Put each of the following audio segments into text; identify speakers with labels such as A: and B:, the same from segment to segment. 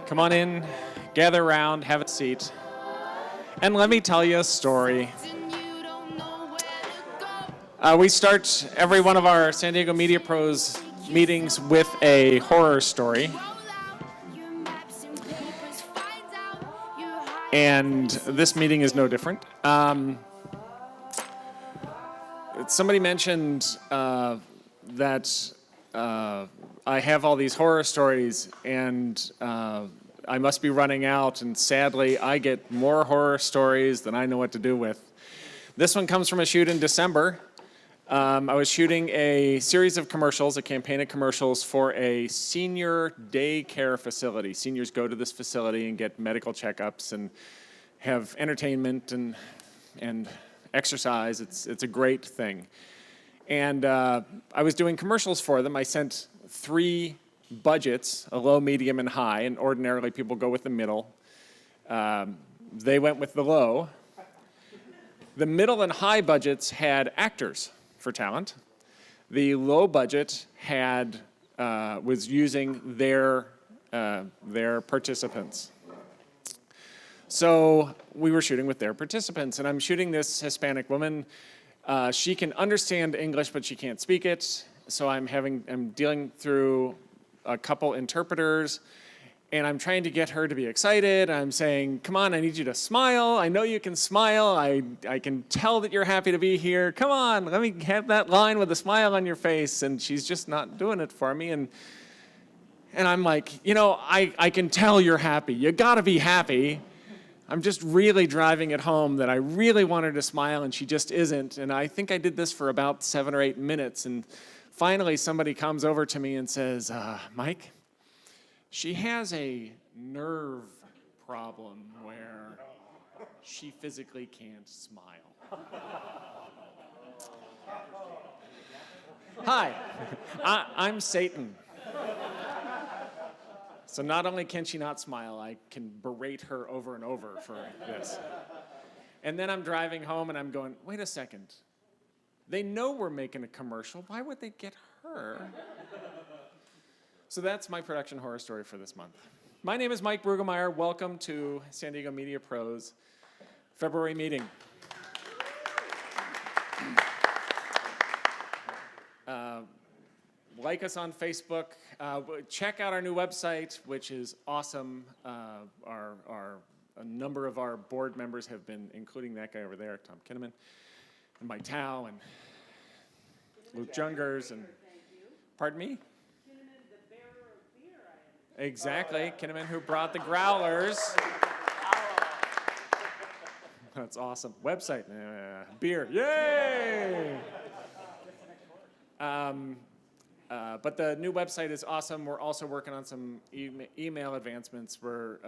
A: Come on in, gather around, have a seat, and let me tell you a story. We start every one of our San Diego Media Pros meetings with a horror story. And this meeting is no different. Somebody mentioned that I have all these horror stories, and I must be running out, and sadly, I get more horror stories than I know what to do with. This one comes from a shoot in December. I was shooting a series of commercials, a campaign of commercials for a senior daycare facility. Seniors go to this facility and get medical checkups and have entertainment and exercise. It's a great thing. And I was doing commercials for them. I sent 3 budgets, a low, medium, and high, and ordinarily people go with the middle. They went with the low. The middle and high budgets had actors for talent. The low budget had was using their participants. So we were shooting with their participants, and I'm shooting this Hispanic woman. She can understand English, but she can't speak it. So I'm dealing through a couple interpreters, and I'm trying to get her to be excited. I'm saying, come on, I need you to smile. I know you can smile. I can tell that you're happy to be here. Come on, let me have that line with a smile on your face. And she's just not doing it for me. And I'm like, I can tell you're happy. You gotta be happy. I'm just really driving it home that I really want her to smile, and she just isn't. And I think I did this for about 7 or 8 minutes. And finally, somebody comes over to me and says, Mike, she has a nerve problem where she physically can't smile. Hi, I'm Satan. So not only can she not smile, I can berate her over and over for this. And then I'm driving home and I'm going, wait a second. They know we're making a commercial. Why would they get her? So that's my production horror story for this month. My name is Mike Brueggemeyer. Welcome to San Diego Media Pros February meeting. Like us on Facebook. Check out our new website, which is awesome. A number of our board members have been, including that guy over there, Tom Kinnaman, and Mike Tao, and Luke Jungers, and pardon me? Kinnaman, the bearer of beer. Exactly, Kinnaman, who brought the growlers. That's awesome. Website, beer, yay! But the new website is awesome. We're also working on some email advancements. We're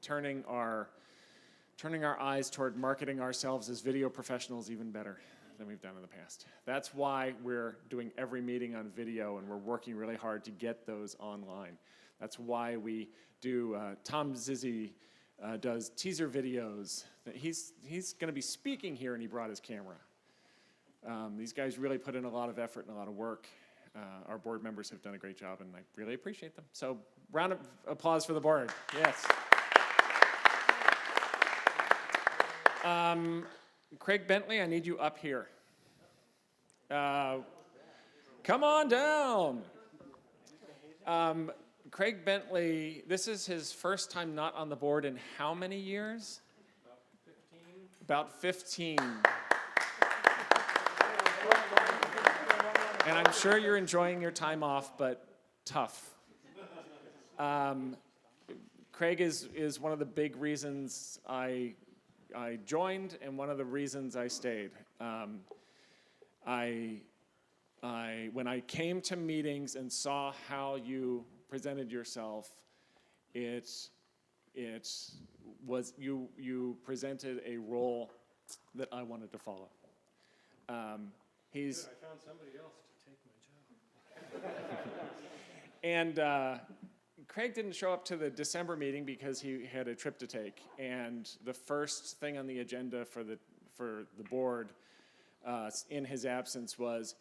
A: turning our eyes toward marketing ourselves as video professionals even better than we've done in the past. That's why we're doing every meeting on video, and we're working really hard to get those online. That's why we do, Tom Zizzi does teaser videos. He's going to be speaking here, and he brought his camera. These guys really put in a lot of effort and a lot of work. Our board members have done a great job, and I really appreciate them. So round of applause for the board. Yes. Craig Bentley, I need you up here. Come on down. Craig Bentley, this is his first time not on the board in how many years? About 15. And I'm sure you're enjoying your time off, but tough. Craig is one of the big reasons I joined, and one of the reasons I stayed. When I came to meetings and saw how you presented yourself, it was you presented a role that I wanted to follow. I found somebody else to take my job. And Craig didn't show up to the December meeting because he had a trip to take. And the first thing on the agenda for the board in his absence was,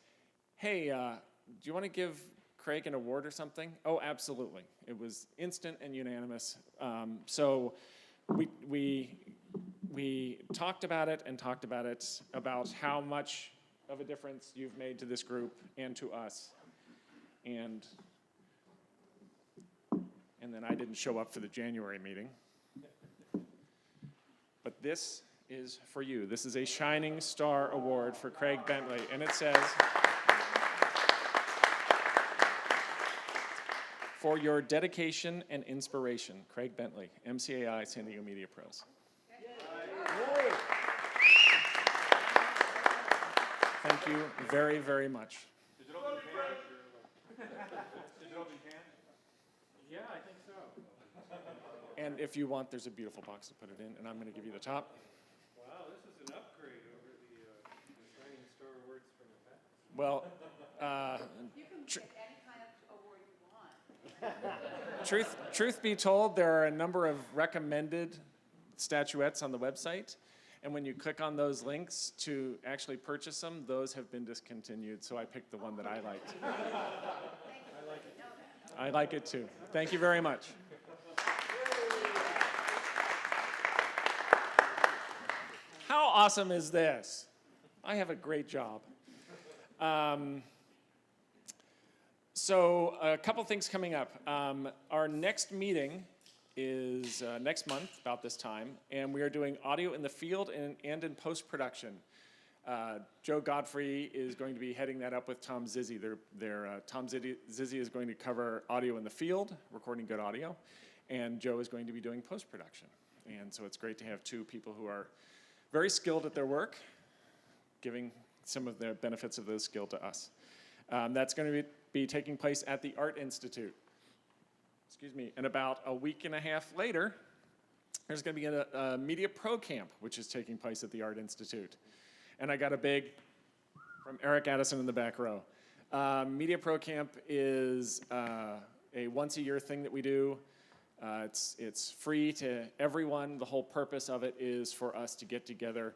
A: hey, do you want to give Craig an award or something? Oh, absolutely. It was instant and unanimous. So we talked about it and talked about it, about how much of a difference you've made to this group and to us. And then I didn't show up for the January meeting. But this is for you. This is a Shining Star Award for Craig Bentley, and it says, for your dedication and inspiration, Craig Bentley, MCAI San Diego Media Pros. Thank you very, very much.
B: Digital can? Digital can? Yeah, I think so.
A: And if you want, there's a beautiful box to put it in, and I'm going to give you the top.
B: Wow, this is an upgrade over the Shining Star Awards from the past.
A: Well,
C: You can get any kind of award you want.
A: truth be told, there are a number of recommended statuettes on the website, and when you click on those links to actually purchase them, those have been discontinued, so I picked the one that I liked. I like it too. Thank you very much. How awesome is this? I have a great job. So a couple things coming up. Our next meeting is next month, about this time, and we are doing audio in the field and in post-production. Joe Godfrey is going to be heading that up with Tom Zizzi. Tom Zizzi is going to cover audio in the field, recording good audio, and Joe is going to be doing post-production. And so it's great to have two people who are very skilled at their work, giving some of the benefits of those skills to us. That's going to be taking place at the Art Institute. Excuse me. And about a week and a half later, there's going to be a Media Pro Camp, which is taking place at the Art Institute. And I got a big from Eric Addison in the back row. Media Pro Camp is a once-a-year thing that we do. It's free to everyone. The whole purpose of it is for us to get together,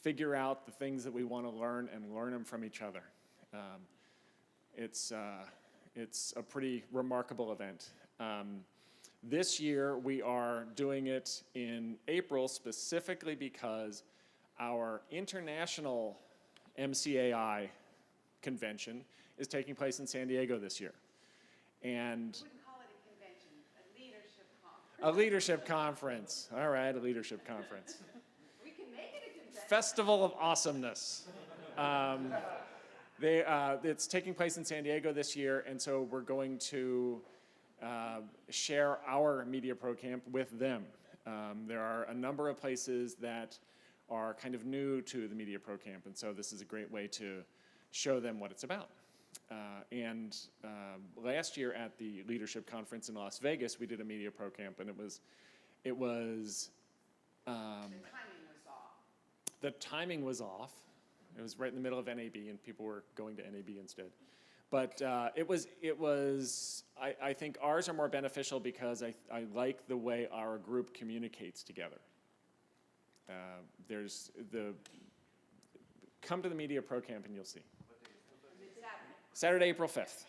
A: figure out the things that we want to learn, and learn them from each other. It's a pretty remarkable event. This year, we are doing it in April specifically because our international MCAI convention is taking place in San Diego this year. And
C: Wouldn't call it a convention, a leadership conference.
A: a leadership conference. All right, a leadership conference.
C: We can make it a convention.
A: Festival of Awesomeness. It's taking place in San Diego this year, and so we're going to share our Media Pro Camp with them. There are a number of places that are kind of new to the Media Pro Camp, and so this is a great way to show them what it's about. Last year at the Leadership Conference in Las Vegas, we did a Media Pro Camp, and it was
C: The timing was off.
A: the timing was off. It was right in the middle of NAB, and people were going to NAB instead. But I think ours are more beneficial because I like the way our group communicates together. Come to the Media Pro Camp and you'll see. Saturday, April 5th.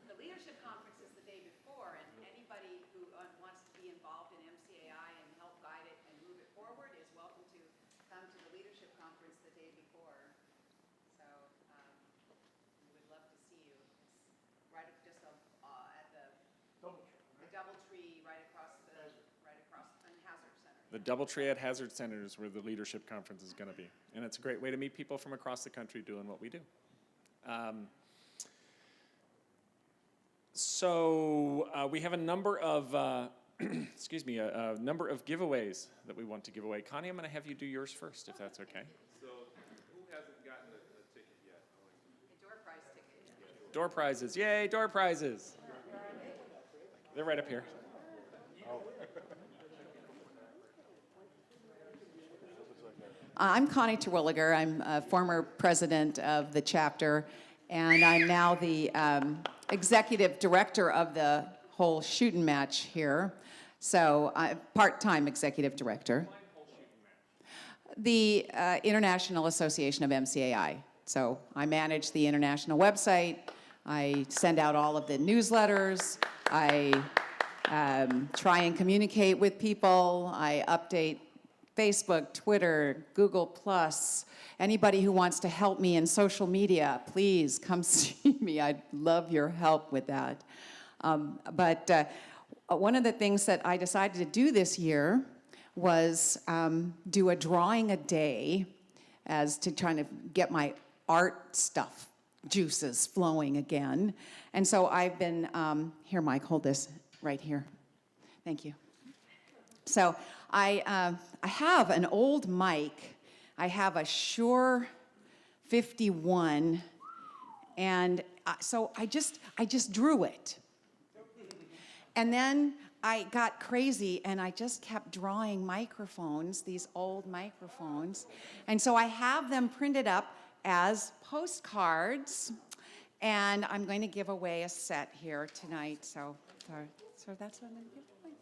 C: The leadership conference is the day before, and anybody who wants to be involved in MCAI and help guide it and move it forward is welcome to come to the leadership conference the day before. So we would love to see you. It's right just at the DoubleTree right across on Hazard Center.
A: The DoubleTree at Hazard Center is where the leadership conference is going to be. And it's a great way to meet people from across the country doing what we do. We have a number of, a number of giveaways that we want to give away. Connie, I'm going to have you do yours first, if that's okay.
B: So who hasn't gotten a ticket yet?
C: A door prize ticket.
A: Door prizes. Yay, door prizes. They're right up here.
D: I'm Connie Terwilliger. I'm a former president of the chapter, and I'm now the executive director of the whole shooting match here. So, part-time executive director. The International Association of MCAI. So, I manage the international website. I send out all of the newsletters. I try and communicate with people. I update Facebook, Twitter, Google+. Anybody who wants to help me in social media, please come see me. I'd love your help with that. But one of the things that I decided to do this year was do a drawing a day as to trying to get my art stuff juices flowing again. And so I've been, here Mike, hold this right here. Thank you. So I have an old mic. I have a Shure 51, and so I just drew it. And then I got crazy, and I just kept drawing microphones, these old microphones. And so I have them printed up as postcards, and I'm going to give away a set here tonight. So that's what I'm going to give away.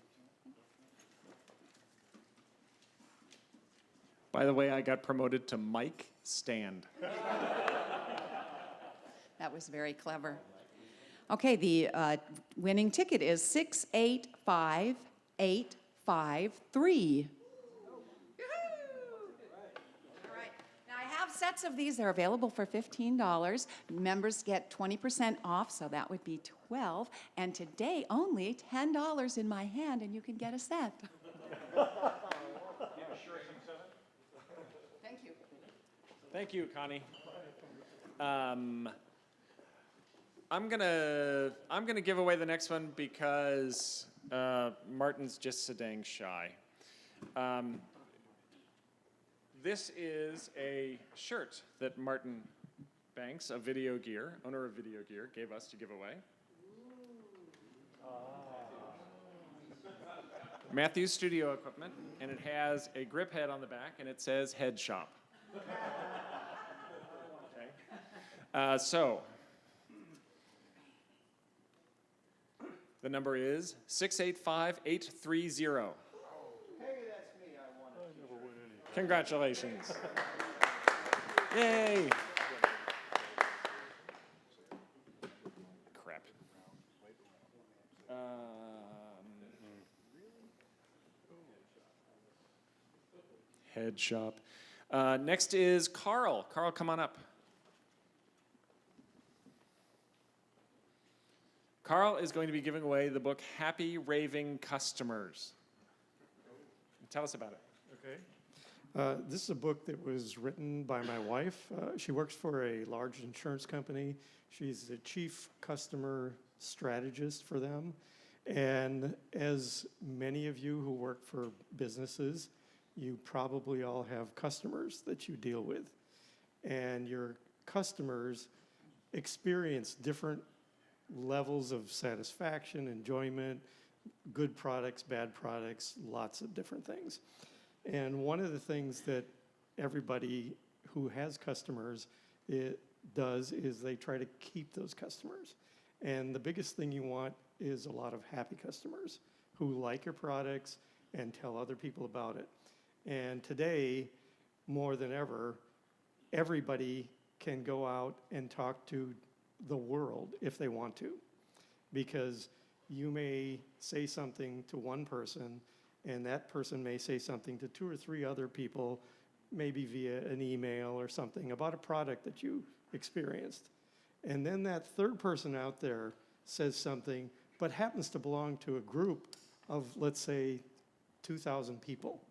A: By the way, I got promoted to mic stand.
D: That was very clever. Okay, the winning ticket is 685853. All right. Now I have sets of these. They're available for $15. Members get 20% off, so that would be $12. And today only $10 in my hand, and you can get a set. Thank you.
A: Thank you, Connie. I'm gonna give away the next one because Martin's just so dang shy. This is a shirt that Martin Banks of Video Gear, owner of Video Gear, gave us to give away. Matthew's studio equipment, and it has a grip head on the back, and it says Head Shop. Okay. So the number is 685830.
E: Hey, that's me. I won it.
A: Congratulations. Yay. Crap. Head Shop. Next is Carl. Carl, come on up. Carl is going to be giving away the book Happy Raving Customers. Tell us about it.
F: Okay. This is a book that was written by my wife. She works for a large insurance company. She's the chief customer strategist for them. And as many of you who work for businesses, you probably all have customers that you deal with. And your customers experience different levels of satisfaction, enjoyment, good products, bad products, lots of different things. And one of the things that everybody who has customers does is they try to keep those customers. And the biggest thing you want is a lot of happy customers who like your products and tell other people about it. And today, more than ever, everybody can go out and talk to the world if they want to, because you may say something to one person and that person may say something to 2 or 3 other people, maybe via an email or something about a product that you experienced. And then that third person out there says something, but happens to belong to a group of, let's say, 2,000 people.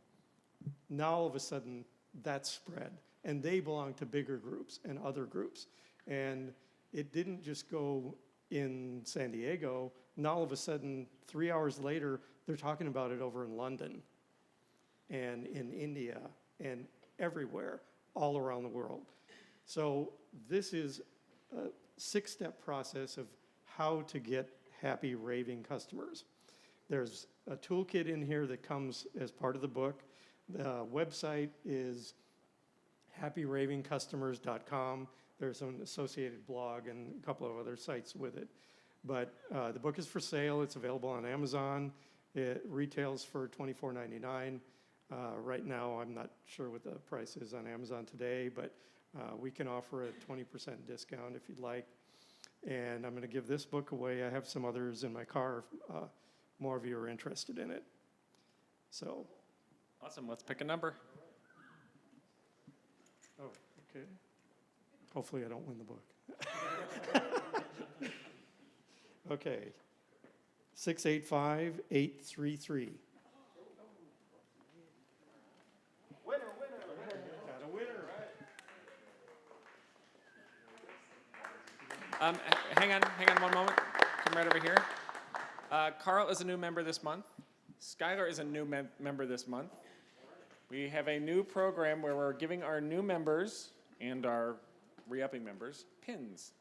F: Now all of a sudden that's spread and they belong to bigger groups and other groups. And it didn't just go in San Diego. Now all of a sudden, 3 hours later, they're talking about it over in London and in India and everywhere, all around the world. So this is a 6-step process of how to get happy, raving customers. There's a toolkit in here that comes as part of the book. The website is happyravingcustomers.com. There's an associated blog and a couple of other sites with it. But the book is for sale. It's available on Amazon. It retails for $24.99. Right now, I'm not sure what the price is on Amazon today, but we can offer a 20% discount if you'd like. And I'm going to give this book away. I have some others in my car if more of you are interested in it. So,
A: Awesome. Let's pick a number.
F: oh, okay. Hopefully I don't win the book. Okay. 685-833.
E: Winner, winner, winner.
F: Got a winner.
A: Hang on one moment. Come right over here. Carl is a new member this month. Skylar is a new member this month. We have a new program where we're giving our new members and our re-upping members pins.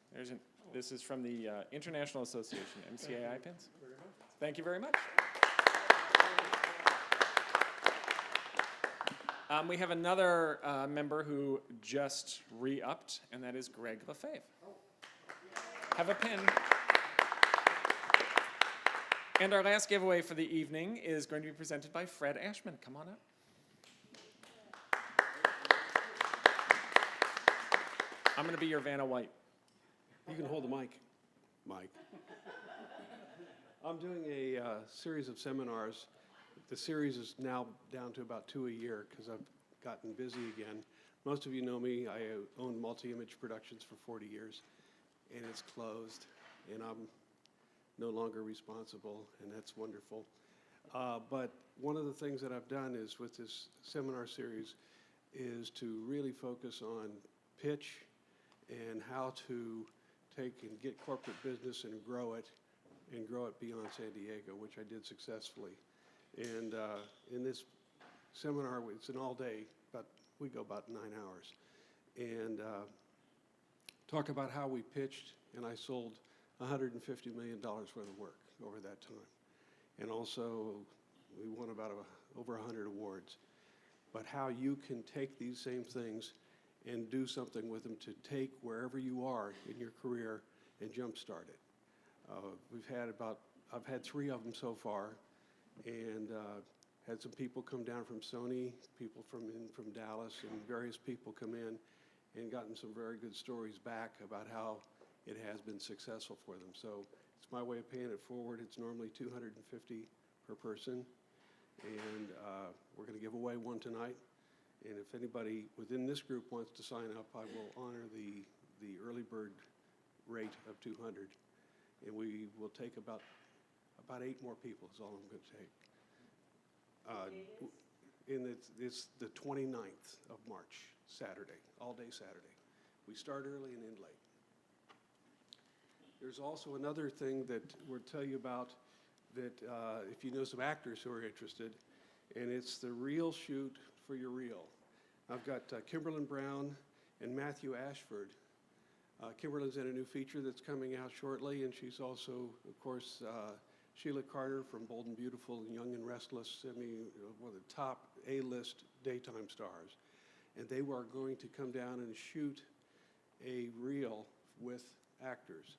A: This is from the International Association, MCAI pins. Thank you very much. We have another member who just re-upped, and that is Greg Lefebvre. Have a pin. And our last giveaway for the evening is going to be presented by Fred Ashman. Come on up. I'm going to be your Vanna White.
G: You can hold the mic, Mike. I'm doing a series of seminars. The series is now down to about 2 a year because I've gotten busy again. Most of you know me. I owned Multi-Image Productions for 40 years, and it's closed, and I'm no longer responsible, and that's wonderful. But one of the things that I've done is with this seminar series is to really focus on pitch and how to take and get corporate business and grow it beyond San Diego, which I did successfully. And in this seminar, it's an all-day, but we go about 9 hours, and talk about how we pitched, and I sold $150 million worth of work over that time. And also, we won about over 100 awards. But how you can take these same things and do something with them to take wherever you are in your career and jumpstart it. I've had 3 of them so far, and had some people come down from Sony, people from Dallas, and various people come in and gotten some very good stories back about how it has been successful for them. So it's my way of paying it forward. It's normally $250 per person, and we're going to give away one tonight. And if anybody within this group wants to sign up, I will honor the early bird rate of 200, and we will take about 8 more people is all I'm going to take. And it's the 29th of March, Saturday, all day Saturday. We start early and end late. There's also another thing that we'll tell you about that if you know some actors who are interested, and it's the reel shoot for your reel. I've got Kimberlyn Brown and Matthew Ashford. Kimberlyn's in a new feature that's coming out shortly, and she's also, of course, Sheila Carter from Bold and Beautiful and Young and Restless, one of the top A-list daytime stars. And they are going to come down and shoot a reel with actors.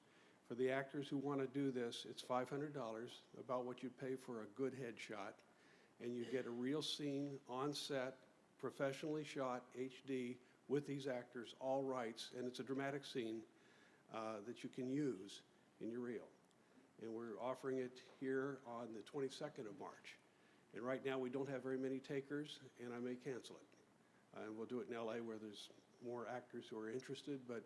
G: For the actors who want to do this, it's $500, about what you'd pay for a good headshot, and you get a real scene on set, professionally shot, HD, with these actors, all rights, and it's a dramatic scene that you can use in your reel. And we're offering it here on the 22nd of March. And right now we don't have very many takers, and I may cancel it. And we'll do it in LA where there's more actors who are interested, but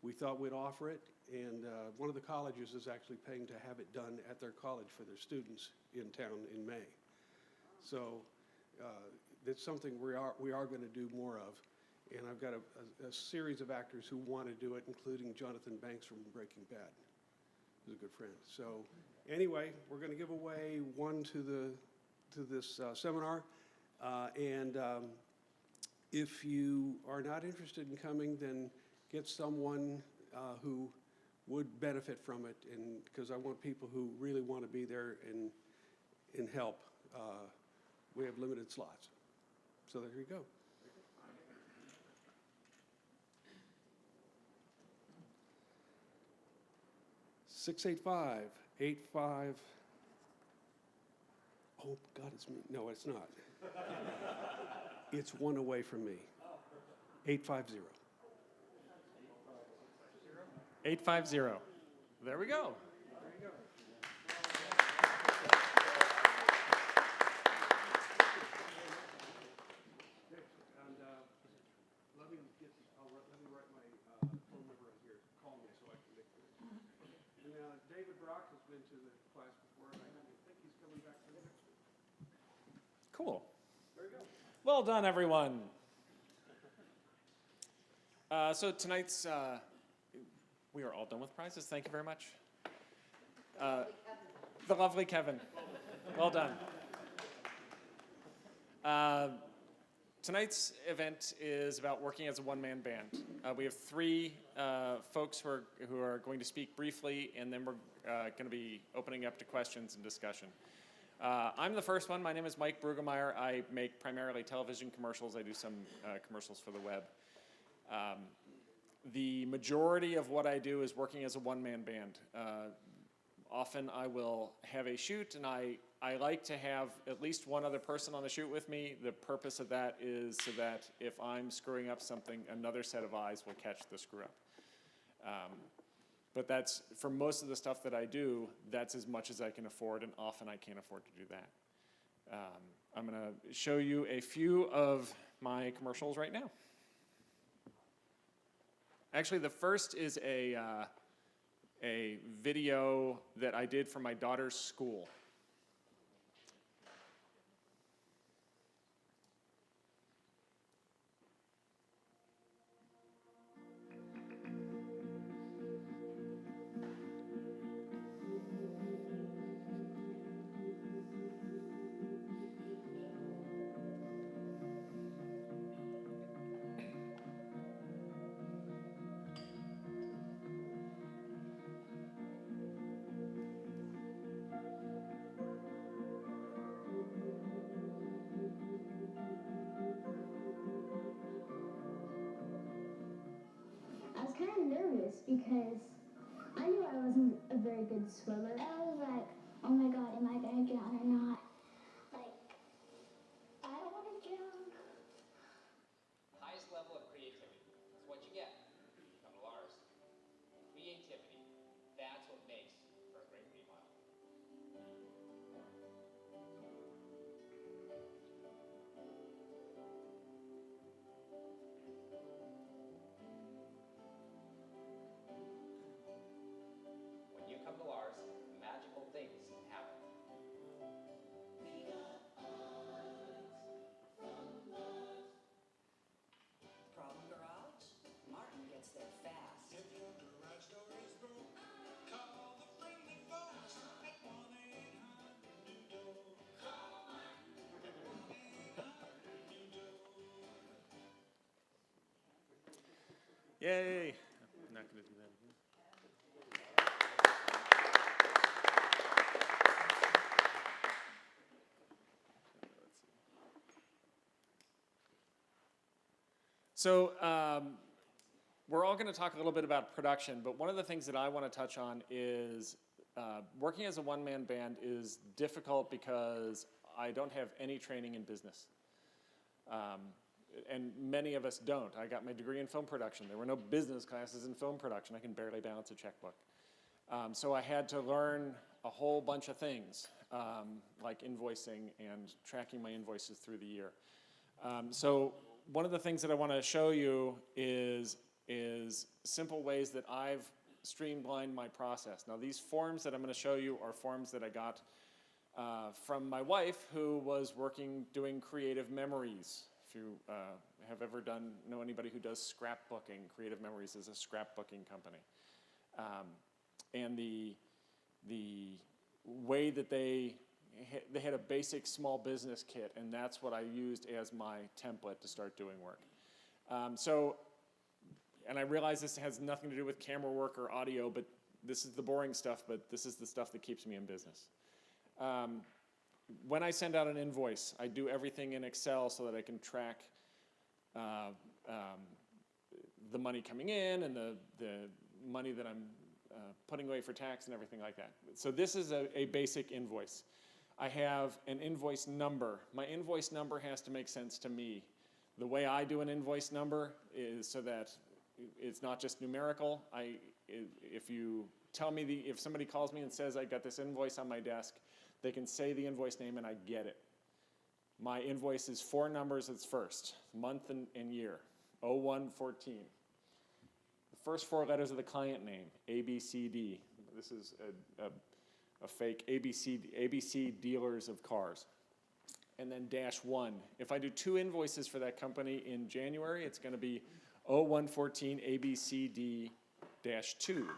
G: we thought we'd offer it, and one of the colleges is actually paying to have it done at their college for their students in town in May. So it's something we are going to do more of, and I've got a series of actors who want to do it, including Jonathan Banks from Breaking Bad, who's a good friend. So anyway, we're going to give away one to this seminar, and if you are not interested in coming, then get someone who would benefit from it, and because I want people who really want to be there and help. We have limited slots. So there you go. $685-85. Oh, God, it's me. No, it's not. It's one away from me. 850.
A: 850. There we go.
G: And let me write my phone number right here. Call me so I can make this. And David Brock has been to the class before, and I think he's coming back for the next one.
A: Cool.
G: There you go.
A: Well done, everyone. So tonight's, we are all done with prizes. Thank you very much. The lovely Kevin. Well done. Tonight's event is about working as a one-man band. We have three folks who are going to speak briefly, and then we're going to be opening up to questions and discussion. I'm the first one. My name is Mike Brueggemeyer. I make primarily television commercials. I do some commercials for the web. The majority of what I do is working as a one-man band. Often I will have a shoot, and I like to have at least one other person on the shoot with me. The purpose of that is so that if I'm screwing up something, another set of eyes will catch the screw up. But that's, for most of the stuff that I do, that's as much as I can afford, and often I can't afford to do that. I'm going to show you a few of my commercials right now. Actually, the first is a video that I did for my daughter's school.
H: I was kind of nervous because I knew I wasn't a very good swimmer. I was like, oh my God, am I going to drown or not? Like, I don't want to drown.
I: Highest level of creativity. That's what you get. Come to Lars. Creativity. That's what makes for a great remodel. When you come to Lars, magical things happen.
J: Problem garage? Martin gets there fast.
K: If your garage door is broke, call the friendly folks at 1-800-NEW-DOOR. Call 1-800-NEW-DOOR.
A: Yay. I'm not going to do that again. So we're all going to talk a little bit about production, but one of the things that I want to touch on is working as a one-man band is difficult because I don't have any training in business. And many of us don't. I got my degree in film production. There were no business classes in film production. I can barely balance a checkbook. So I had to learn a whole bunch of things, like invoicing and tracking my invoices through the year. So one of the things that I want to show you is simple ways that I've streamlined my process. Now these forms that I'm going to show you are forms that I got from my wife, who was doing creative memories. If you have ever know anybody who does scrapbooking, Creative Memories is a scrapbooking company. And the way that they had a basic small business kit, and that's what I used as my template to start doing work. And I realize this has nothing to do with camera work or audio, but this is the boring stuff, but this is the stuff that keeps me in business. When I send out an invoice, I do everything in Excel so that I can track the money coming in and the money that I'm putting away for tax and everything like that. So this is a basic invoice. I have an invoice number. My invoice number has to make sense to me. The way I do an invoice number is so that it's not just numerical. if you tell me if somebody calls me and says I got this invoice on my desk, they can say the invoice name and I get it. My invoice is 4 numbers. It's first, month and year, 0114. The first 4 letters of the client name, ABCD. This is a fake ABC dealers of cars. And then -1. If I do 2 invoices for that company in January, it's going to be 0114 ABCD-2.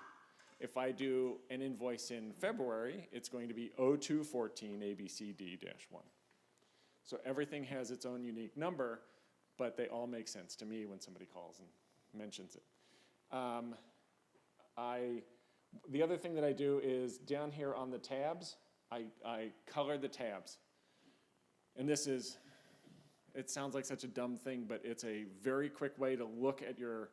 A: If I do an invoice in February, it's going to be 0214 ABCD-1. So everything has its own unique number, but they all make sense to me when somebody calls and mentions it. The other thing that I do is down here on the tabs, I color the tabs. And this is, it sounds like such a dumb thing, but it's a very quick way to look at your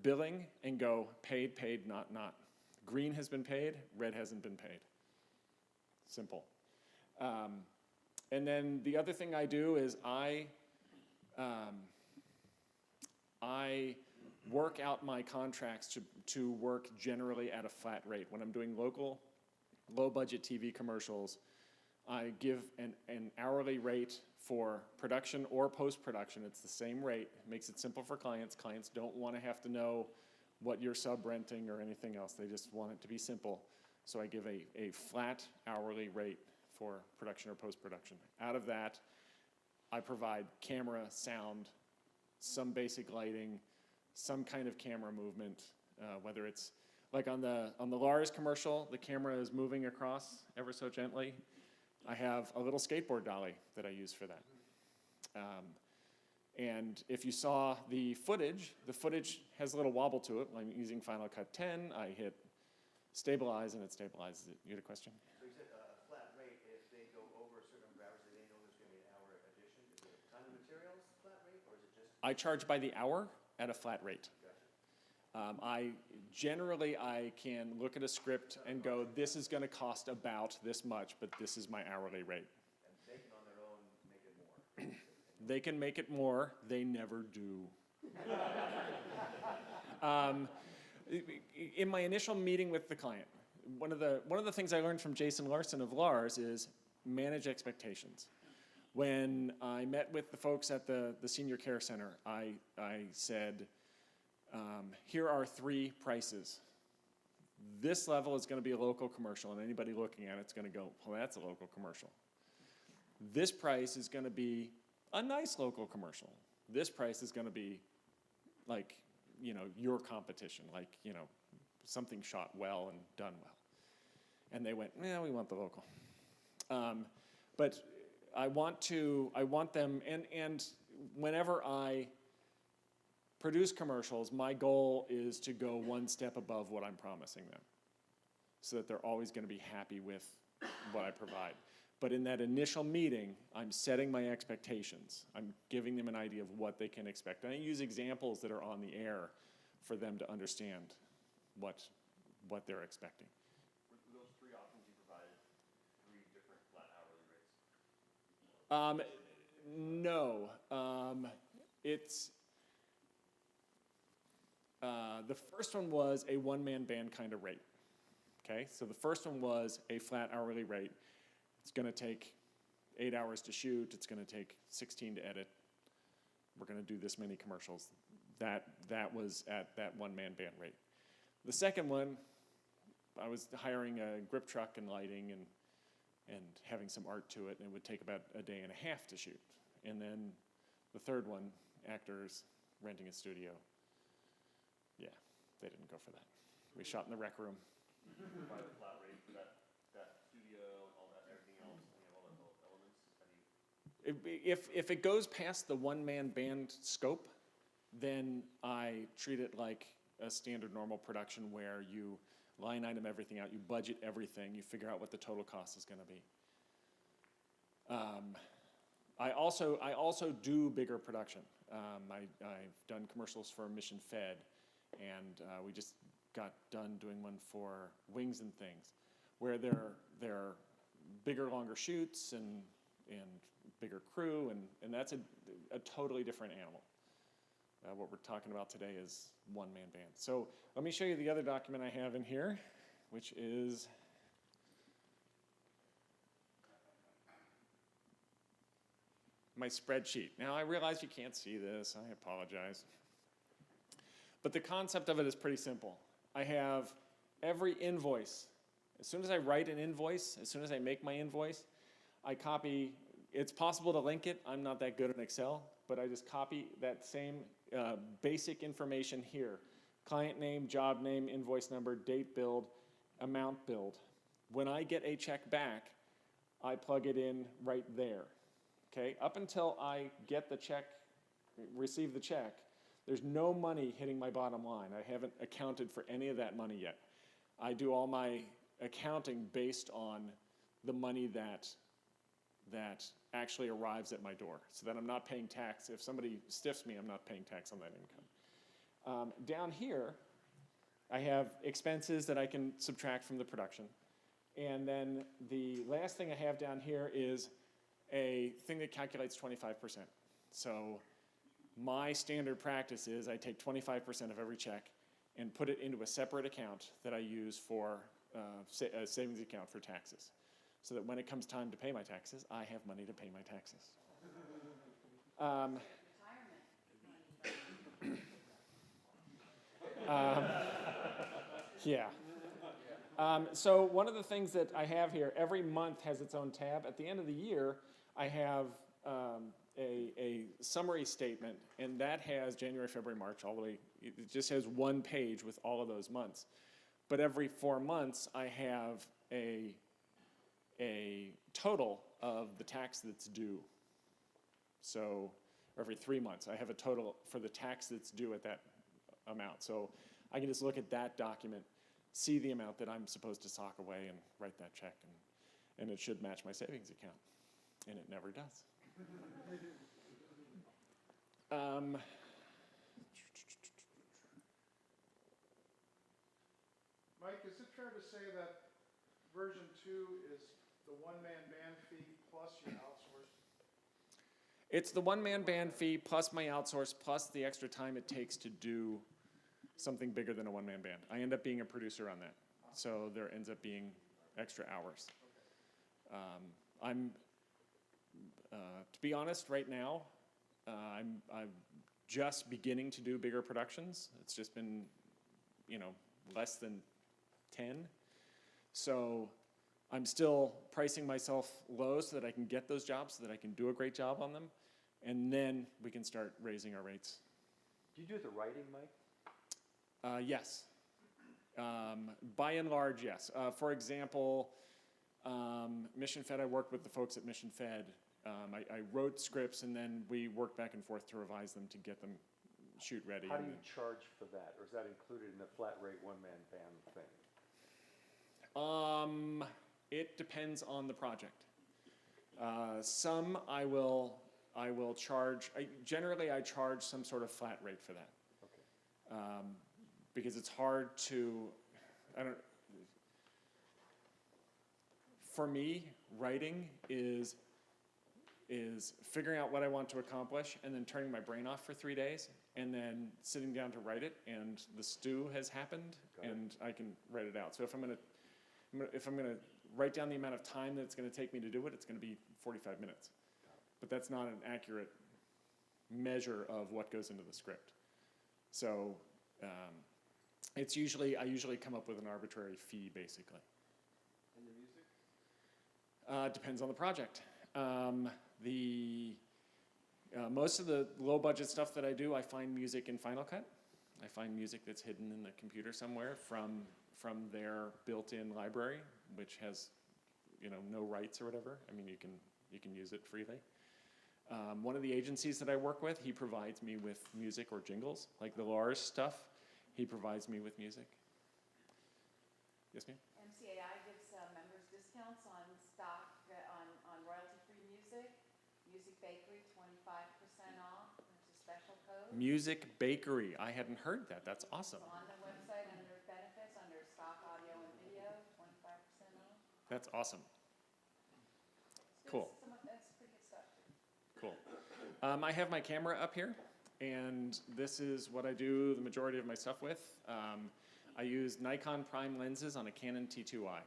A: billing and go paid, paid, not, not. Green has been paid, red hasn't been paid. Simple. And then the other thing I do is I work out my contracts to work generally at a flat rate. When I'm doing local, low-budget TV commercials, I give an hourly rate for production or post-production. It's the same rate. It makes it simple for clients. Clients don't want to have to know what you're sub-renting or anything else. They just want it to be simple. So I give a flat hourly rate for production or post-production. Out of that, I provide camera, sound, some basic lighting, some kind of camera movement, whether it's like on the Lars commercial, the camera is moving across ever so gently. I have a little skateboard dolly that I use for that. And if you saw the footage has a little wobble to it. I'm using Final Cut 10. I hit stabilize, and it stabilizes it. You had a question?
E: So you said a flat rate, if they go over a certain number of hours, they know there's going to be an hour addition? Is it a ton of materials flat rate, or is it just?
A: I charge by the hour at a flat rate. Generally, I can look at a script and go, this is going to cost about this much, but this is my hourly rate.
E: And they can on their own make it more?
A: They can make it more. They never do. In my initial meeting with the client, one of the things I learned from Jason Larson of Lars is manage expectations. When I met with the folks at the senior care center, I said, here are 3 prices. This level is going to be a local commercial, and anybody looking at it's going to go, well, that's a local commercial. This price is going to be a nice local commercial. This price is going to be like, your competition, like, something shot well and done well. And they went, yeah, we want the local. But I want them, and whenever I produce commercials, my goal is to go one step above what I'm promising them so that they're always going to be happy with what I provide. But in that initial meeting, I'm setting my expectations. I'm giving them an idea of what they can expect. And I use examples that are on the air for them to understand what they're expecting.
E: Were those 3 options you provided 3 different flat hourly rates?
A: No. It's the first one was a one-man band kind of rate. Okay, so the first one was a flat hourly rate. It's going to take 8 hours to shoot. It's going to take 16 to edit. We're going to do this many commercials. That was at that one-man band rate. The second one, I was hiring a grip truck and lighting and having some art to it, and it would take about a day and a half to shoot. And then the third one, actors, renting a studio. Yeah, they didn't go for that. We shot in the rec room.
E: By the flat rate for that studio, all that, everything else, all those elements?
A: If it goes past the one-man band scope, then I treat it like a standard normal production where you line item everything out, you budget everything, you figure out what the total cost is going to be. I also do bigger production. I've done commercials for Mission Fed, and we just got done doing one for Wings and Things, where they're bigger, longer shoots and bigger crew, and that's a totally different animal. what we're talking about today is one-man band. So let me show you the other document I have in here, which is my spreadsheet. Now, I realize you can't see this. I apologize. But the concept of it is pretty simple. I have every invoice. As soon as I write an invoice, as soon as I make my invoice, I copy. It's possible to link it. I'm not that good in Excel, but I just copy that same basic information here. Client name, job name, invoice number, date billed, amount billed. When I get a check back, I plug it in right there. Okay, up until I get the check, receive the check, there's no money hitting my bottom line. I haven't accounted for any of that money yet. I do all my accounting based on the money that actually arrives at my door, so that I'm not paying tax. If somebody stiffs me, I'm not paying tax on that income. Down here, I have expenses that I can subtract from the production. And then the last thing I have down here is a thing that calculates 25%. So my standard practice is I take 25% of every check and put it into a separate account that I use for a savings account for taxes. So that when it comes time to pay my taxes, I have money to pay my taxes. Yeah. So one of the things that I have here, every month has its own tab. At the end of the year, I have a summary statement, and that has January, February, March, all the way. It just has one page with all of those months. But every 4 months, I have a total of the tax that's due. So every 3 months, I have a total for the tax that's due at that amount. So I can just look at that document, see the amount that I'm supposed to sock away, and write that check, and it should match my savings account. And it never does.
B: Mike, is it fair to say that version 2 is the one-man band fee plus your outsource?
A: It's the one-man band fee plus my outsource plus the extra time it takes to do something bigger than a one-man band. I end up being a producer on that, so there ends up being extra hours. To be honest, right now, I'm just beginning to do bigger productions. It's just been, less than 10. So I'm still pricing myself low so that I can get those jobs, so that I can do a great job on them, and then we can start raising our rates.
E: Do you do the writing, Mike?
A: Yes. By and large, yes. For example, Mission Fed, I worked with the folks at Mission Fed. I wrote scripts, and then we worked back and forth to revise them to get them shoot ready.
E: How do you charge for that, or is that included in the flat rate one-man band thing?
A: It depends on the project. Some I will charge. Generally, I charge some sort of flat rate for that.
E: Okay.
A: Because it's hard to, for me, writing is figuring out what I want to accomplish and then turning my brain off for 3 days and then sitting down to write it, and the stew has happened and I can write it out. So if I'm gonna write down the amount of time that it's gonna take me to do it, it's gonna be 45 minutes. But that's not an accurate measure of what goes into the script. So I usually come up with an arbitrary fee, basically.
E: And the music?
A: Depends on the project. Most of the low-budget stuff that I do, I find music in Final Cut. I find music that's hidden in the computer somewhere from their built-in library, which has, no rights or whatever. I mean, you can use it freely. One of the agencies that I work with, he provides me with music or jingles, like the Lars stuff. He provides me with music. Yes, ma'am?
D: MCAI gives members discounts on stock, on royalty-free music. Music Bakery, 25% off. There's a special code.
A: Music Bakery. I hadn't heard that. That's awesome.
D: It's on the website under benefits, under stock audio and video, 25% off.
A: That's awesome. Cool.
D: That's pretty good stuff, too.
A: Cool. I have my camera up here. and this is what I do the majority of my stuff with. I use Nikon prime lenses on a Canon T2i.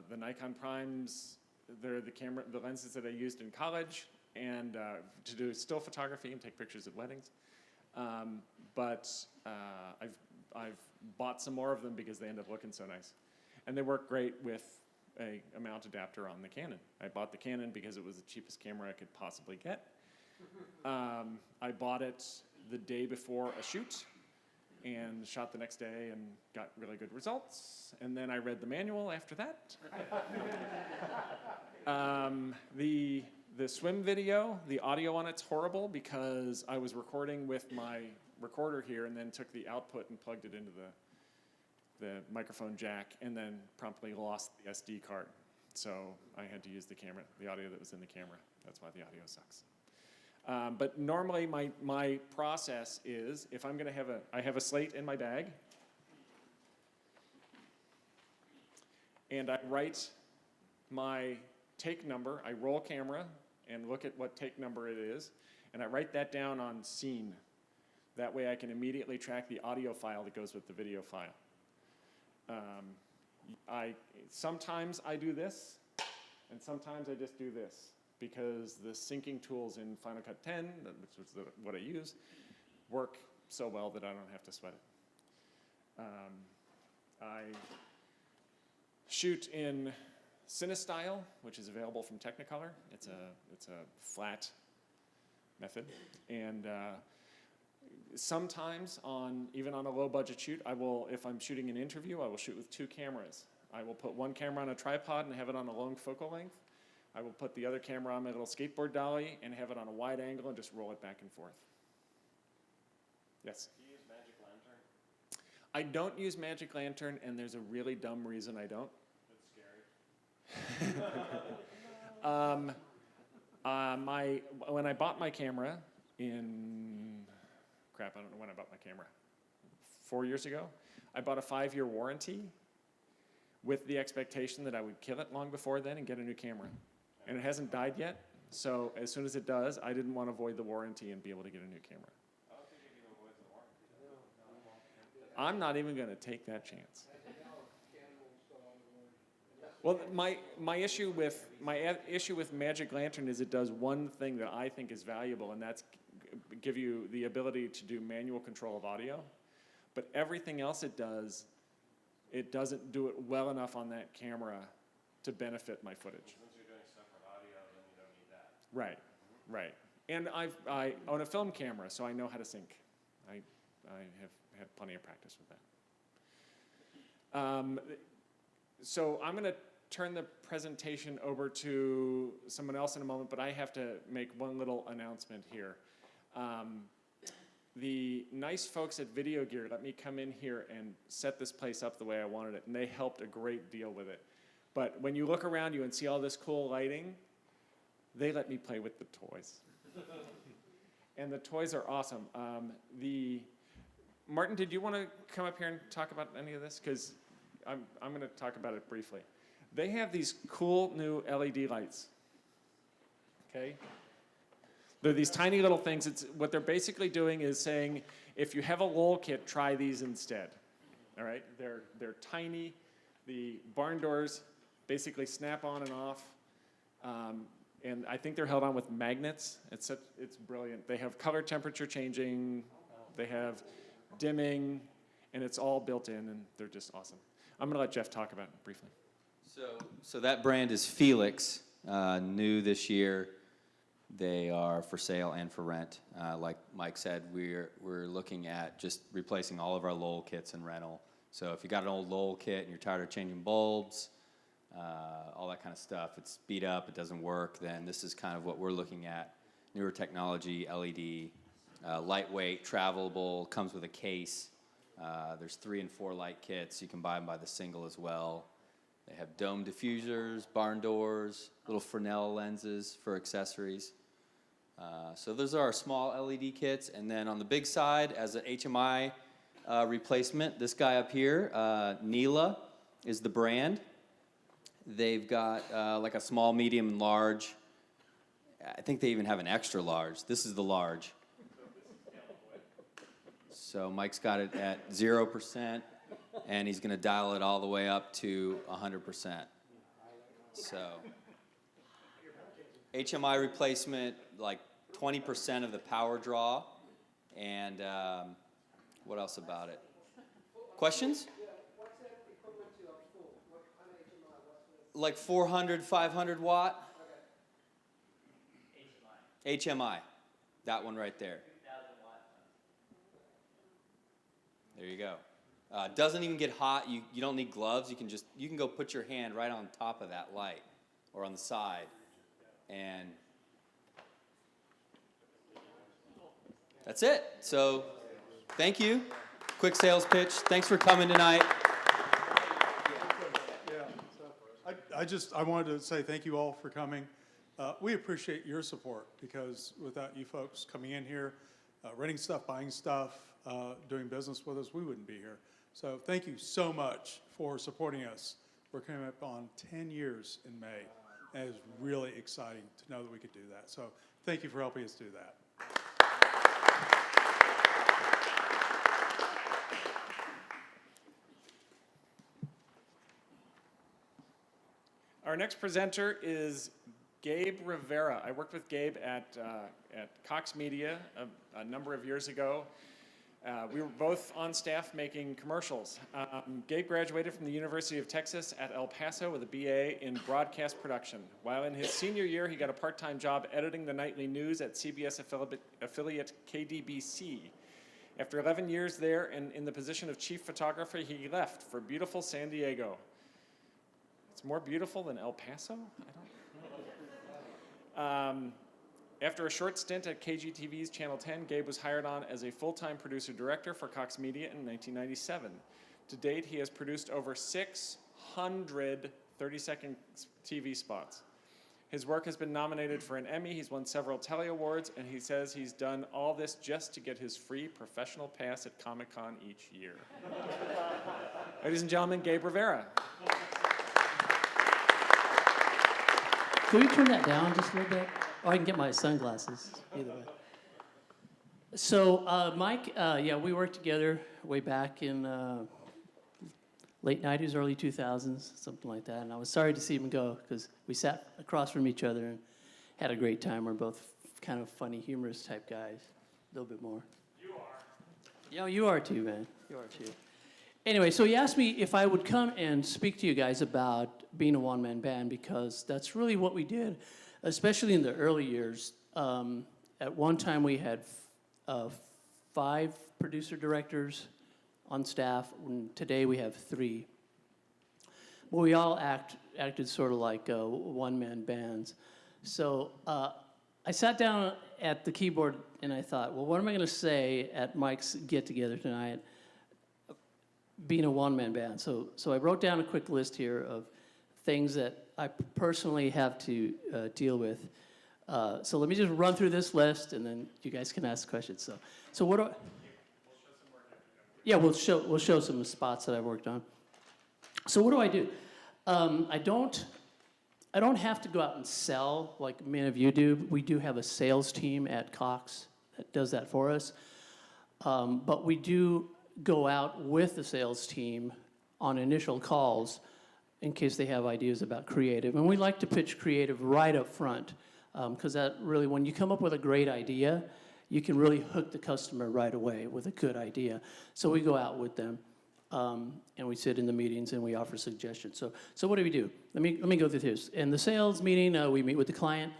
A: The Nikon primes, they're the lenses that I used in college and to do still photography and take pictures at weddings. But I've bought some more of them because they end up looking so nice. And they work great with a mount adapter on the Canon. I bought the Canon because it was the cheapest camera I could possibly get. I bought it the day before a shoot and shot the next day and got really good results. And then I read the manual after that. The swim video, the audio on it's horrible because I was recording with my recorder here and then took the output and plugged it into the microphone jack and then promptly lost the SD card. So I had to use the camera, the audio that was in the camera. That's why the audio sucks. But normally my process is, if I'm gonna I have a slate in my bag, and I write my take number, I roll camera and look at what take number it is, and I write that down on scene. That way I can immediately track the audio file that goes with the video file. Sometimes I do this, and sometimes I just do this, because the syncing tools in Final Cut 10, which is what I use, work so well that I don't have to sweat it. I shoot in CineStyle, which is available from Technicolor. It's a flat method, and sometimes even on a low budget shoot, if I'm shooting an interview, I will shoot with 2 cameras. I will put one camera on a tripod and have it on a long focal length. I will put the other camera on my little skateboard dolly and have it on a wide angle and just roll it back and forth. Yes?
E: Do you use Magic Lantern?
A: I don't use Magic Lantern, and there's a really dumb reason I don't.
E: That's scary.
A: When I bought my camera I don't know when I bought my camera. 4 years ago, I bought a 5-year warranty with the expectation that I would kill it long before then and get a new camera. And it hasn't died yet, so as soon as it does, I didn't want to void the warranty and be able to get a new camera.
E: I don't think you can avoid the warranty.
A: I'm not even going to take that chance. Well, my issue with Magic Lantern is it does one thing that I think is valuable, and that's give you the ability to do manual control of audio. But everything else it does, it doesn't do it well enough on that camera to benefit my footage.
E: Once you're doing separate audio, then you don't need that.
A: Right, right. And I own a film camera, so I know how to sync. I have had plenty of practice with that. So I'm going to turn the presentation over to someone else in a moment, but I have to make one little announcement here. The nice folks at Video Gear let me come in here and set this place up the way I wanted it, and they helped a great deal with it. But when you look around you and see all this cool lighting, they let me play with the toys. And the toys are awesome. Martin, did you want to come up here and talk about any of this? Because I'm going to talk about it briefly. They have these cool new LED lights, okay? They're these tiny little things. What they're basically doing is saying, if you have a LOL kit, try these instead, all right? They're tiny. The barn doors basically snap on and off, and I think they're held on with magnets. It's brilliant. They have color temperature changing. They have dimming, and it's all built in, and they're just awesome. I'm going to let Jeff talk about it briefly.
L: So that brand is Felix, new this year. They are for sale and for rent. Like Mike said, we're looking at just replacing all of our LOL kits in rental. So if you got an old LOL kit and you're tired of changing bulbs, all that kind of stuff, it's beat up, it doesn't work, then this is kind of what we're looking at. Newer technology, LED, lightweight, travelable, comes with a case. There's 3 and 4 light kits. You can buy them by the single as well. They have dome diffusers, barn doors, little Fresnel lenses for accessories. So those are our small LED kits. And then on the big side, as an HMI replacement, this guy up here, Neela is the brand. They've got like a small, medium, and large. I think they even have an extra large. This is the large. So Mike's got it at 0%, and he's going to dial it all the way up to 100%. So HMI replacement, like 20% of the power draw, and what else about it? Questions?
M: What's that equivalent to a full? What kind of HMI?
L: Like 400, 500 watt? HMI. That one right there. There you go. Doesn't even get hot. You don't need gloves. You can go put your hand right on top of that light or on the side, and that's it. So thank you. Quick sales pitch. Thanks for coming tonight.
B: I wanted to say thank you all for coming. We appreciate your support because without you folks coming in here, renting stuff, buying stuff, doing business with us, we wouldn't be here. So thank you so much for supporting us. We're coming up on 10 years in May, and it's really exciting to know that we could do that. So thank you for helping us do that.
A: Our next presenter is Gabe Rivera. I worked with Gabe at Cox Media a number of years ago. We were both on staff making commercials. Gabe graduated from the University of Texas at El Paso with a BA in broadcast production. While in his senior year, he got a part-time job editing the nightly news at CBS affiliate KDBC. After 11 years there and in the position of chief photographer, he left for beautiful San Diego. It's more beautiful than El Paso? After a short stint at KGTV's Channel 10, Gabe was hired on as a full-time producer-director for Cox Media in 1997. To date, he has produced over 600 30-second TV spots. His work has been nominated for an Emmy, he's won several Telly Awards, and he says he's done all this just to get his free professional pass at Comic-Con each year. Ladies and gentlemen, Gabe Rivera.
N: Can we turn that down just a little bit? Or I can get my sunglasses, either way. So, Mike, yeah, we worked together way back in late 90s, early 2000s, something like that. And I was sorry to see him go because we sat across from each other and had a great time. We're both kind of funny, humorous type guys, a little bit more. You are. Yeah, you are too, man. You are too. Anyway, so he asked me if I would come and speak to you guys about being a one-man band because that's really what we did, especially in the early years. At one time, we had 5 producer-directors on staff. Today, we have 3. But we all acted sort of like one-man bands. So I sat down at the keyboard, and I thought, well, what am I going to say at Mike's get-together tonight? Being a one-man band. So I wrote down a quick list here of things that I personally have to deal with. So let me just run through this list, and then you guys can ask questions. So what do I... Yeah, we'll show some spots that I've worked on. So what do I do? I don't have to go out and sell like many of you do. We do have a sales team at Cox that does that for us. But we do go out with the sales team on initial calls in case they have ideas about creative. And we like to pitch creative right up front because that really, when you come up with a great idea, you can really hook the customer right away with a good idea. So we go out with them and we sit in the meetings and we offer suggestions. So what do we do? Let me go through this. In the sales meeting, we meet with the client,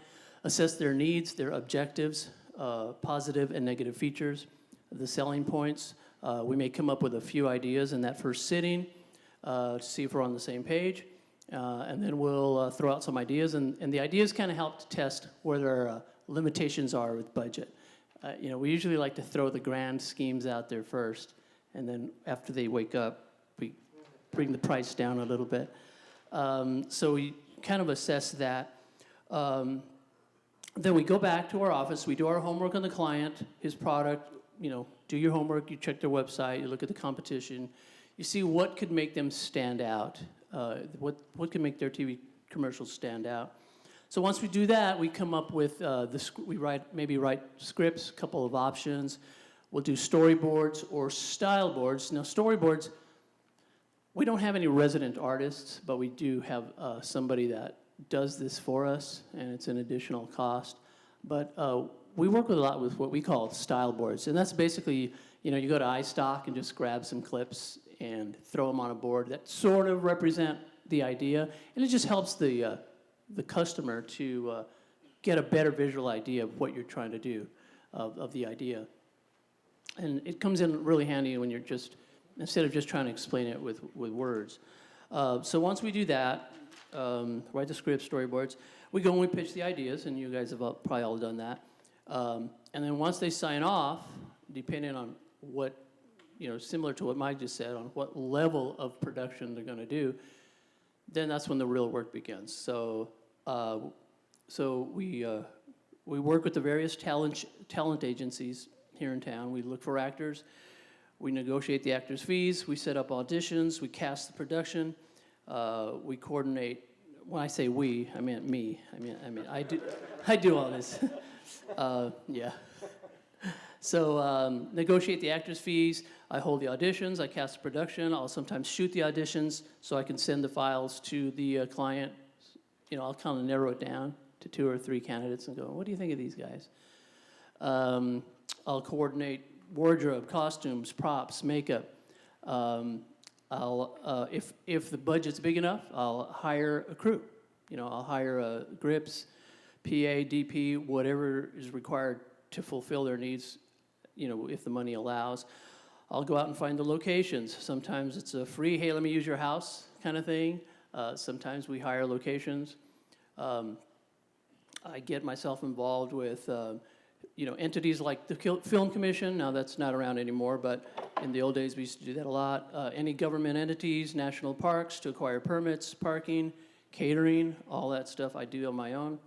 N: assess their needs, their objectives, positive and negative features, the selling points. We may come up with a few ideas in that first sitting to see if we're on the same page. And then we'll throw out some ideas. And the ideas kind of help to test where their limitations are with budget. We usually like to throw the grand schemes out there first. And then after they wake up, we bring the price down a little bit. So we kind of assess that. Then we go back to our office. We do our homework on the client, his product. Do your homework, you check their website, you look at the competition, you see what could make them stand out, what could make their TV commercials stand out. So once we do that, we come up with, we write scripts, a couple of options. We'll do storyboards or style boards. Now, storyboards, we don't have any resident artists, but we do have somebody that does this for us, and it's an additional cost. But we work with a lot with what we call style boards, and that's basically, you know, you go to iStock and just grab some clips and throw them on a board that sort of represent the idea, and it just helps the customer to get a better visual idea of what you're trying to do, of the idea. And it comes in really handy when you're just, instead of just trying to explain it with words. So once we do that, write the script, storyboards, we go and we pitch the ideas, and you guys have probably all done that. And then once they sign off, depending on what, you know, similar to what Mike just said, on what level of production they're going to do, then that's when the real work begins. So, we work with the various talent agencies here in town. We look for actors. We negotiate the actors' fees. We set up auditions. We cast the production. We coordinate. When I say we, I meant me. I do all this. Yeah. So negotiate the actors' fees. I hold the auditions. I cast the production. I'll sometimes shoot the auditions so I can send the files to the client. You know, I'll kind of narrow it down to 2 or 3 candidates and go, what do you think of these guys? I'll coordinate wardrobe, costumes, props, makeup. If the budget's big enough, I'll hire a crew. You know, I'll hire grips, PA, DP, whatever is required to fulfill their needs, you know, if the money allows. I'll go out and find the locations. Sometimes it's a free, hey, let me use your house kind of thing. Sometimes we hire locations. I get myself involved with you know, entities like the Film Commission. Now that's not around anymore, but in the old days we used to do that a lot. Any government entities, national parks to acquire permits, parking, catering, all that stuff I do on my own.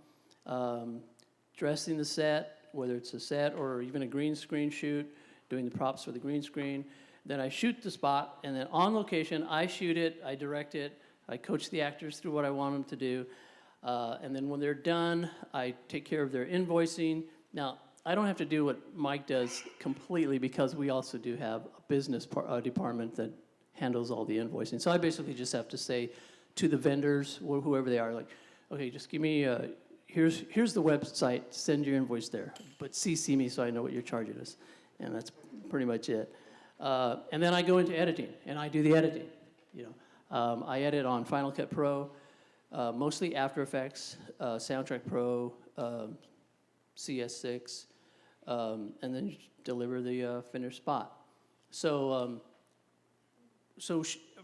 N: Dressing the set, whether it's a set or even a green screen shoot, doing the props for the green screen. Then I shoot the spot, and then on location, I shoot it, I direct it, I coach the actors through what I want them to do. And then when they're done, I take care of their invoicing. Now, I don't have to do what Mike does completely because we also do have a business department that handles all the invoicing. So I basically just have to say to the vendors, or whoever they are, like, okay, just give me, here's the website, send your invoice there, but CC me so I know what you're charging us. And that's pretty much it. And then I go into editing, and I do the editing. You know, I edit on Final Cut Pro, mostly After Effects, Soundtrack Pro, CS6, and then deliver the finished spot. So,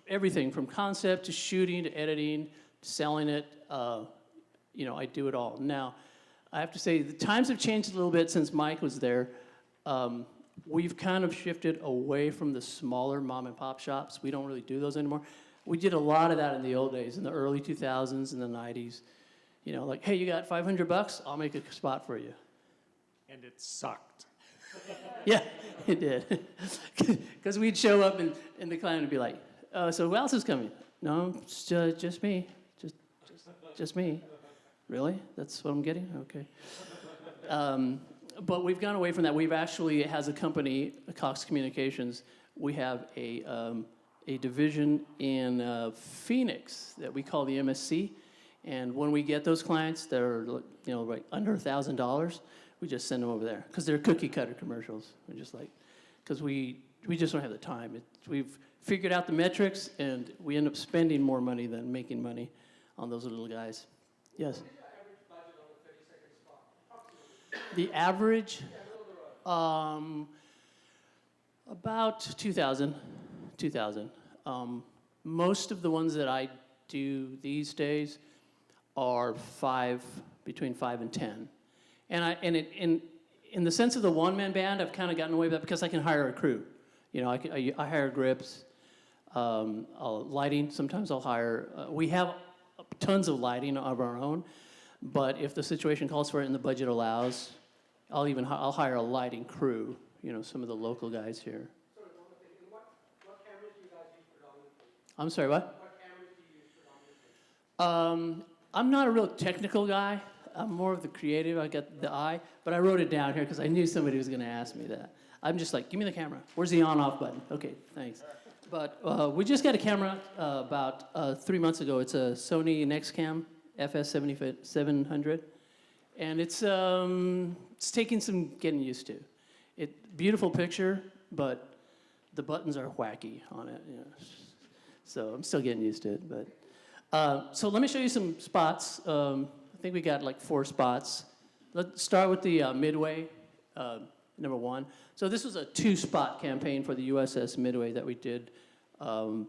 N: everything from concept to shooting to editing to selling it, you know, I do it all. Now, I have to say the times have changed a little bit since Mike was there. We've kind of shifted away from the smaller mom and pop shops. We don't really do those anymore. We did a lot of that in the old days, in the early 2000s and the 90s. You know, like, hey, you got $500? I'll make a spot for you.
A: And it sucked.
N: Yeah, it did. Because we'd show up and the client would be like, so who else is coming? No, it's just me. Just me. Really? That's what I'm getting? Okay. But we've gone away from that. We've actually, as a company, Cox Communications, we have a division in Phoenix that we call the MSC. And when we get those clients that are, you know, like under $1,000, we just send them over there because they're cookie cutter commercials. We're just like, because we just don't have the time. We've figured out the metrics, and we end up spending more money than making money on those little guys. Yes. The average, about 2,000. Most of the ones that I do these days are between 5 and 10. And in the sense of the one-man band, I've kind of gotten away with that because I can hire a crew. You know, I hire grips, lighting. Sometimes I'll hire. We have tons of lighting of our own, but if the situation calls for it and the budget allows, I'll hire a lighting crew. You know, some of the local guys here.
M: Sorry, one more thing. What cameras do you guys use predominantly?
N: I'm sorry, what?
M: What cameras do you use predominantly?
N: I'm not a real technical guy. I'm more of the creative. I got the eye, but I wrote it down here because I knew somebody was going to ask me that. I'm just like, give me the camera. Where's the on-off button? Okay, thanks. But we just got a camera about 3 months ago. It's a Sony NextCam FS700, and it's taking some getting used to. Beautiful picture, but the buttons are wacky on it. You know. So I'm still getting used to it. But so let me show you some spots. I think we got like 4 spots. Let's start with the Midway, number 1. So this was a 2-spot campaign for the USS Midway that we did in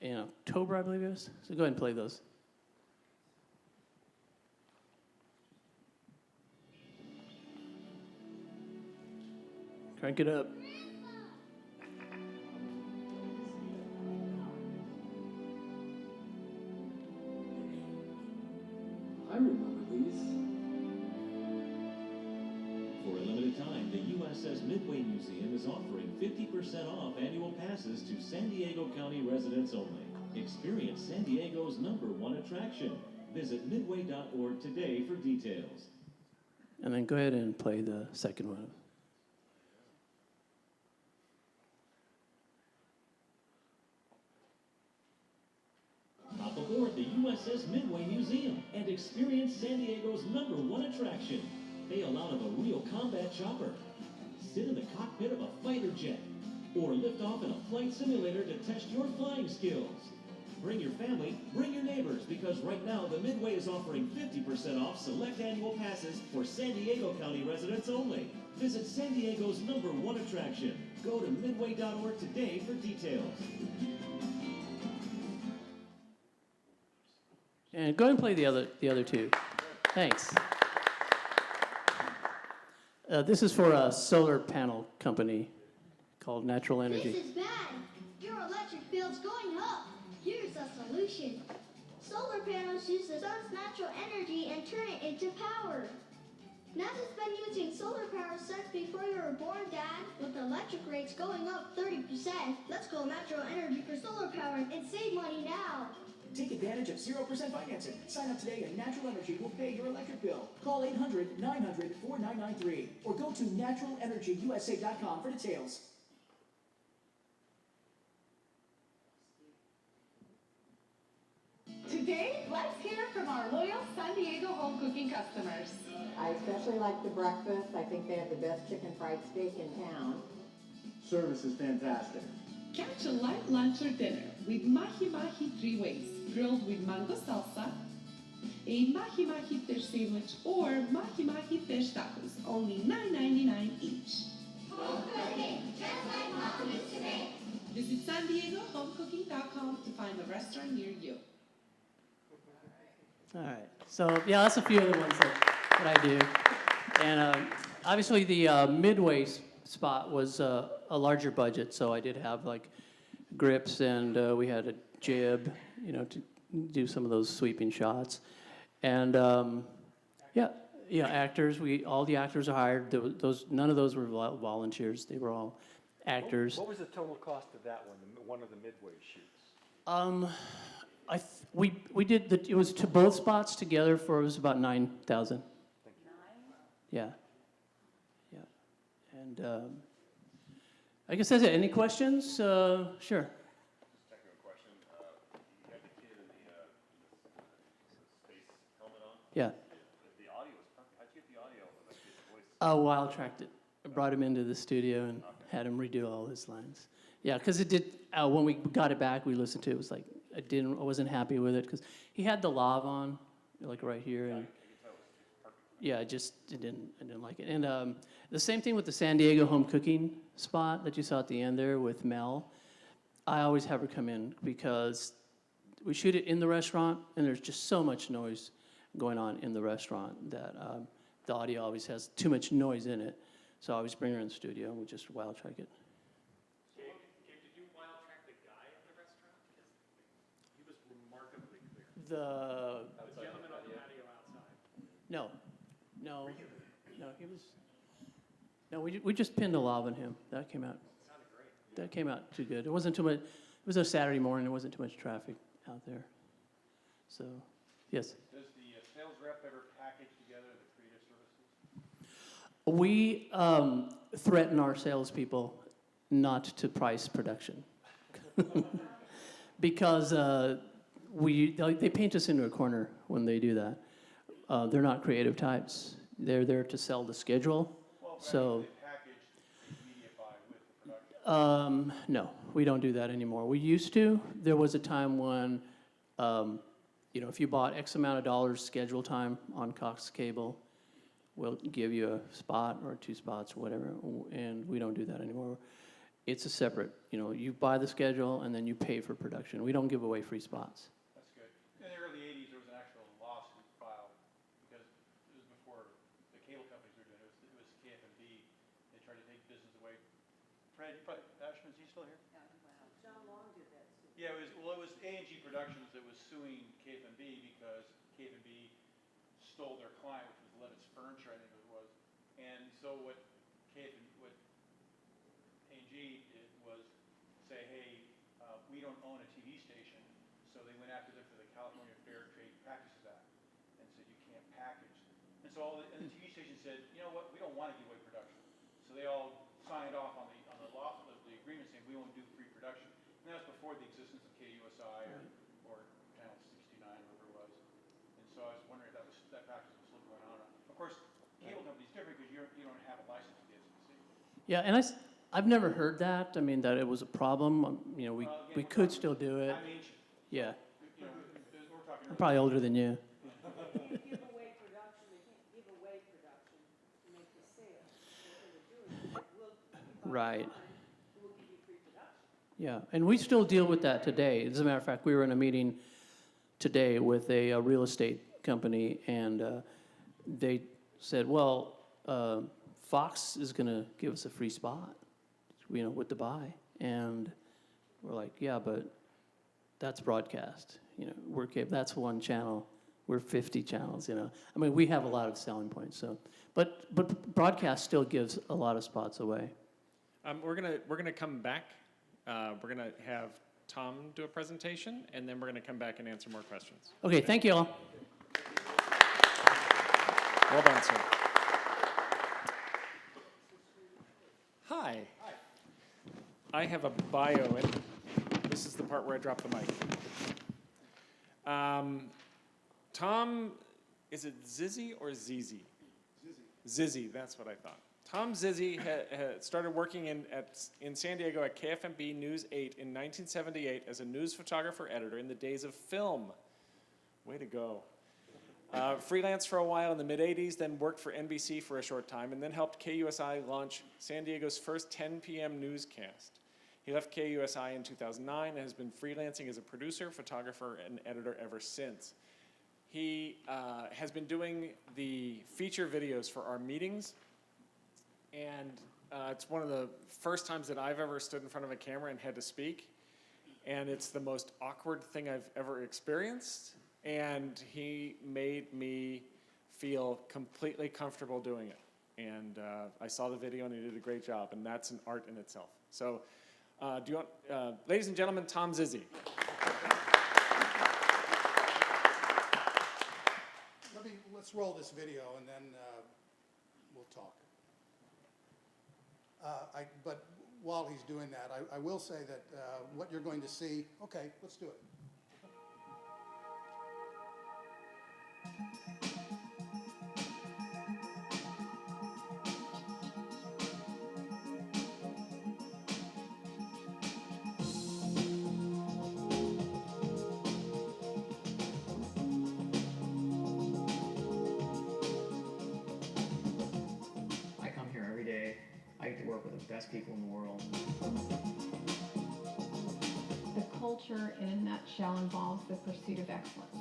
N: October, I believe it was. So go ahead and play those. Crank it up.
O: I remember these. For a limited time, the USS Midway Museum is offering 50% off annual passes to San Diego County residents only. Experience San Diego's #1 attraction. Visit midway.org today for details.
N: And then go ahead and play the second one.
O: Hop aboard the USS Midway Museum and experience San Diego's #1 attraction. Hail out of a real combat chopper. Sit in the cockpit of a fighter jet. Or lift off in a flight simulator to test your flying skills. Bring your family, bring your neighbors, because right now the Midway is offering 50% off select annual passes for San Diego County residents only. Visit San Diego's #1 attraction. Go to midway.org today for details.
N: And go ahead and play the other 2. Thanks. This is for a solar panel company called Natural Energy.
H: This is bad. Your electric bill's going up. Here's a solution. Solar panels use the sun's natural energy and turn it into power. NASA's been using solar power since before you were born, Dad. With electric rates going up 30%, let's go natural energy for solar power and save money now.
P: Take advantage of 0% financing. Sign up today and Natural Energy will pay your electric bill. Call 800-900-4993 or go to naturalenergyusa.com for details.
Q: Today, let's hear from our loyal San Diego home cooking customers.
R: I especially like the breakfast. I think they have the best chicken fried steak in town.
E: Service is fantastic.
Q: Catch a light lunch or dinner with Mahi Mahi 3 ways, grilled with mango salsa, a Mahi Mahi fish sandwich, or Mahi Mahi fish tacos, only $9.99 each.
H: Home cooking, just like Mom used to make.
Q: Visit SanDiegoHomeCooking.com to find a restaurant near you.
N: All right. So yeah, that's a few of the ones that I do. And obviously the Midway spot was a larger budget, so I did have like grips and we had a jib, to do some of those sweeping shots. And actors. All the actors are hired. None of those were volunteers. They were all actors.
E: What was the total cost of that one of the Midway shoots?
N: We did it was to both spots together it was about 9,000. Yeah. And I guess that's it. Any questions? Sure.
S: Technical question. You had the kid in the space helmet on?
N: Yeah.
S: The audio was perfect. How'd you get the audio of the kid's voice?
N: Wild tracked it. I brought him into the studio and had him redo all his lines. Yeah, because it did. When we got it back, we listened to it. It was like I wasn't happy with it because he had the lav on, like right here, and yeah, I didn't like it. And the same thing with the San Diego home cooking spot that you saw at the end there with Mel. I always have her come in because we shoot it in the restaurant, and there's just so much noise going on in the restaurant that the audio always has too much noise in it. So I always bring her in the studio, and we just wild track it.
A: Did you wild track the guy at the restaurant? Because he was remarkably clear.
N: The
A: gentleman on the patio outside.
N: No, he was. No, we just pinned a lav on him. That came out.
A: Sounded great.
N: That came out too good. It wasn't too much. It was a Saturday morning. There wasn't too much traffic out there. So, yes.
E: Does the sales rep ever package together
N: We threaten our salespeople not to price production because they paint us into a corner when they do that. They're not creative types. They're there to sell the schedule. So, no, we don't do that anymore. We used to. There was a time when, if you bought X amount of dollars schedule time on Cox Cable, we'll give you a spot or 2 spots or whatever, and we don't do that anymore. It's a separate, you buy the schedule and then you pay for production. We don't give away free spots.
B: That's good. In the early 80s, there was an actual lawsuit filed because it was before the cable companies were doing it. It was KFMB. They tried to take business away. Fred, Ashman, is he still here?
J: John Long did that too.
B: Yeah, it was A&G Productions that was suing KFMB because KFMB stole their client, which was Levitt's Furniture, I think it was. And so what A&G did was say, hey, we don't own a TV station, so they went after them for the California Fair Trade Practices Act and said you can't package. And so and the TV station said, you know what, we don't want to give away production. So they all signed off on the agreement saying we won't do free production. And that was before the existence of KUSI or Channel 69, whatever it was. And so I was wondering if that practice was still going on. Of course, cable company's different because you don't have a license with the SEC.
N: Yeah, and I've never heard that. I mean, that it was a problem. We could still do it.
B: I'm ancient.
N: Yeah.
B: We're talking
N: I'm probably older than you.
J: They can't give away production. They can't give away production to make the sale. What they're doing is
N: Right.
J: we'll give you free production.
N: Yeah, and we still deal with that today. As a matter of fact, we were in a meeting today with a real estate company, and they said, well, Fox is going to give us a free spot, with the buy. And we're like, yeah, but that's broadcast. That's one channel. We're 50 channels, I mean, we have a lot of selling points. So, but broadcast still gives a lot of spots away.
A: We're gonna come back. We're gonna have Tom do a presentation, and then we're gonna come back and answer more questions.
N: Okay, thank you all.
A: Well done, sir. Hi. I have a bio, and this is the part where I drop the mic. Tom, is it Zizzy or Zizi? Zizzy, that's what I thought. Tom Zizzy had started working in San Diego at KFMB News 8 in 1978 as a news photographer editor in the days of film. Way to go. Freelance for a while in the mid-'80s, then worked for NBC for a short time, and then helped KUSI launch San Diego's first 10 p.m. newscast. He left KUSI in 2009 and has been freelancing as a producer, photographer, and editor ever since. He has been doing the feature videos for our meetings, and it's one of the first times that I've ever stood in front of a camera and had to speak, and it's the most awkward thing I've ever experienced, and he made me feel completely comfortable doing it. And I saw the video, and he did a great job, and that's an art in itself. So, do you want, ladies and gentlemen, Tom Zizzy.
T: Let's roll this video, and then we'll talk. But while he's doing that, I will say that what you're going to see, okay, let's do it.
U: I come here every day. I get to work with the best people in the world.
V: The culture in a nutshell involves the pursuit of excellence.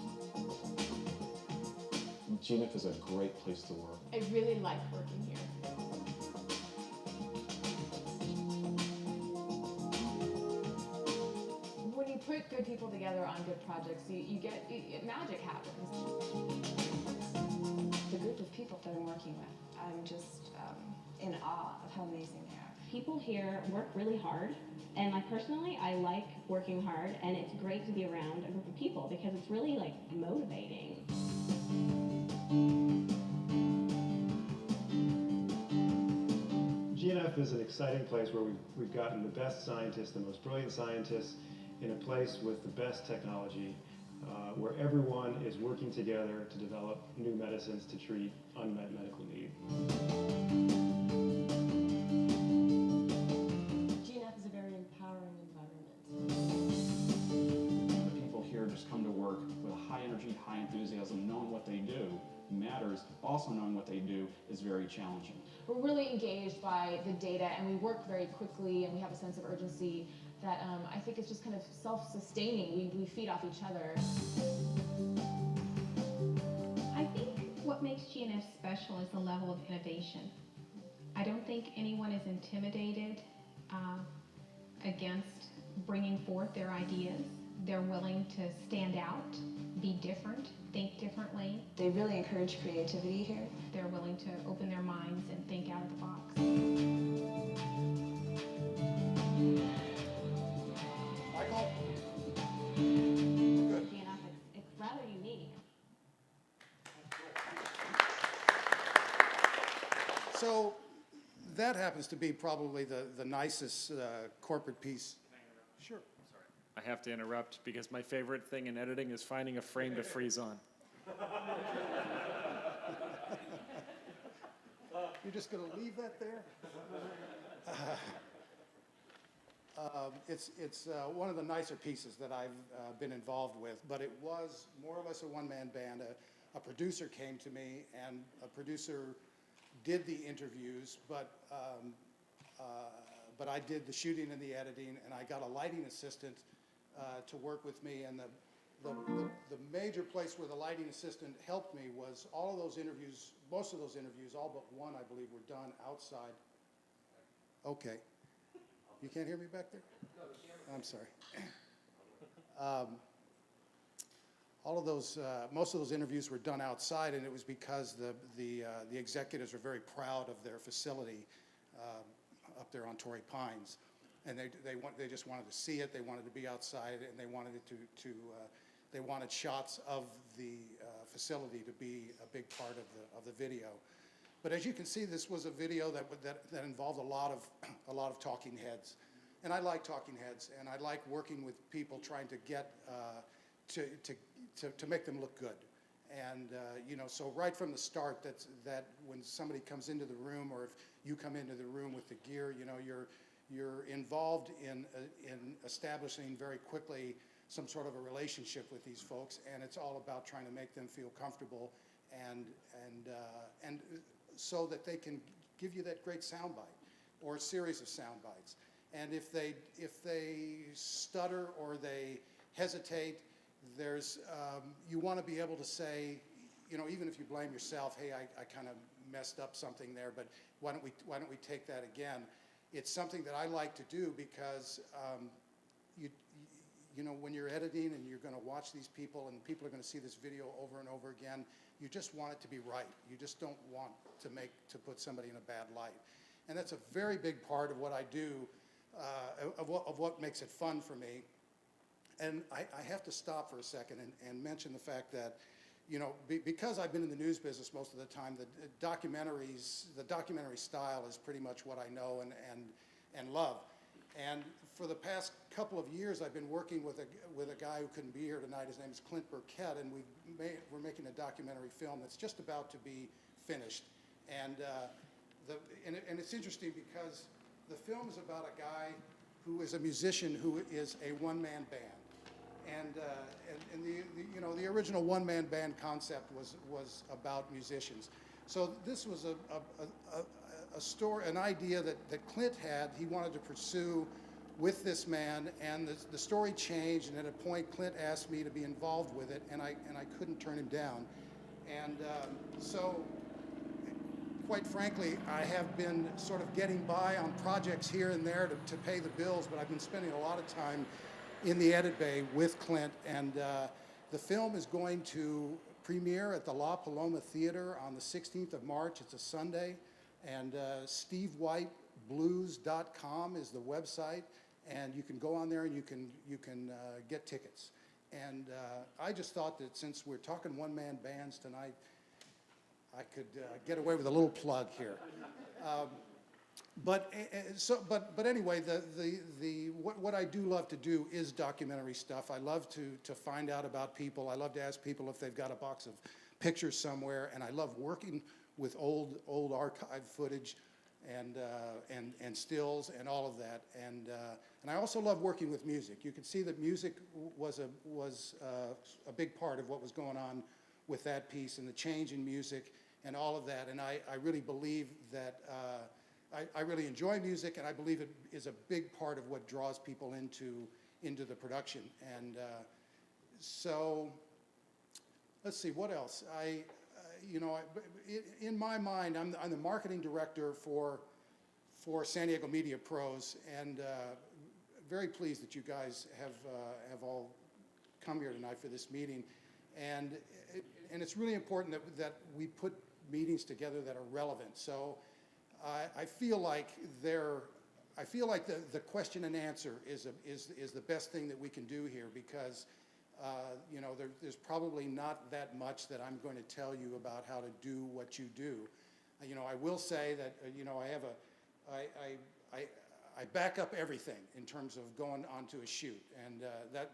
W: GNF is a great place to work.
V: I really like working here. When you put good people together on good projects, magic happens.
X: The group of people that I'm working with, I'm just in awe of how amazing they are.
Y: People here work really hard, and personally, I like working hard, and it's great to be around a group of people because it's really motivating.
C: GNF is an exciting place where we've gotten the best scientists, the most brilliant scientists, in a place with the best technology, where everyone is working together to develop new medicines to treat unmet medical need.
X: GNF is a very empowering environment.
W: The people here just come to work with high energy, high enthusiasm, knowing what they do matters. Also knowing what they do is very challenging.
V: We're really engaged by the data, and we work very quickly, and we have a sense of urgency that I think is just kind of self-sustaining. We feed off each other.
F: I think what makes GNF special is the level of innovation. I don't think anyone is intimidated against bringing forth their ideas. They're willing to stand out, be different, think differently.
X: They really encourage creativity here.
F: They're willing to open their minds and think out of the box.
T: Michael?
Y: Good. It's rather unique.
T: So that happens to be probably the nicest corporate piece. Sure.
A: I have to interrupt because my favorite thing in editing is finding a frame to freeze on.
T: You're just going to leave that there? It's one of the nicer pieces that I've been involved with, but it was more or less a one-man band. A producer came to me, and a producer did the interviews, but I did the shooting and the editing, and I got a lighting assistant to work with me. And the major place where the lighting assistant helped me was all of those interviews, most of those interviews, all but one, I believe, were done outside. Okay. You can't hear me back there? I'm sorry. All of those, most of those interviews were done outside, and it was because the executives were very proud of their facility up there on Torrey Pines, and they just wanted to see it. They wanted to be outside, and they wanted it they wanted shots of the facility to be a big part of the video. But as you can see, this was a video that involved a lot of talking heads, and I like talking heads, and I like working with people trying to get to make them look good. And you know, so right from the start, that when somebody comes into the room, or if you come into the room with the gear, you know, you're involved in establishing very quickly some sort of a relationship with these folks, and it's all about trying to make them feel comfortable and so that they can give you that great sound bite or a series of sound bites. And if they stutter or they hesitate, there's you want to be able to say, you know, even if you blame yourself, hey, I kind of messed up something there, but why don't we take that again? It's something that I like to do because you know, when you're editing and you're going to watch these people and people are going to see this video over and over again, you just want it to be right. You just don't want to put somebody in a bad light. And that's a very big part of what I do, of what makes it fun for me. And I have to stop for a second and mention the fact that, you know, because I've been in the news business most of the time, the documentary style is pretty much what I know and love. And for the past couple of years, I've been working with a guy who couldn't be here tonight. His name is Clint Burkett, and we're making a documentary film that's just about to be finished. And it's interesting because the film is about a guy who is a musician who is a one-man band. And the original one-man band concept was about musicians. So this was a story, an idea that Clint had. He wanted to pursue with this man, and the story changed. And at a point, Clint asked me to be involved with it, and I couldn't turn him down. And so, quite frankly, I have been sort of getting by on projects here and there to pay the bills, but I've been spending a lot of time in the edit bay with Clint, and the film is going to premiere at the La Paloma Theater on the 16th of March. It's a Sunday, and SteveWhiteBlues.com is the website, and you can go on there and you can get tickets. And I just thought that since we're talking one-man bands tonight, I could get away with a little plug here. But anyway, what I do love to do is documentary stuff. I love to find out about people. I love to ask people if they've got a box of pictures somewhere, and I love working with old archive footage and stills and all of that. And I also love working with music. You can see that music was a big part of what was going on with that piece and the change in music and all of that. And I really believe that I really enjoy music, and I believe it is a big part of what draws people into the production. And so let's see, what else? In my mind, I'm the marketing director for San Diego Media Pros, and very pleased that you guys have all come here tonight for this meeting. And it's really important that we put meetings together that are relevant. So I feel like the question and answer is the best thing that we can do here, because there's probably not that much that I'm going to tell you about how to do what you do. I will say that I back up everything in terms of going onto a shoot, and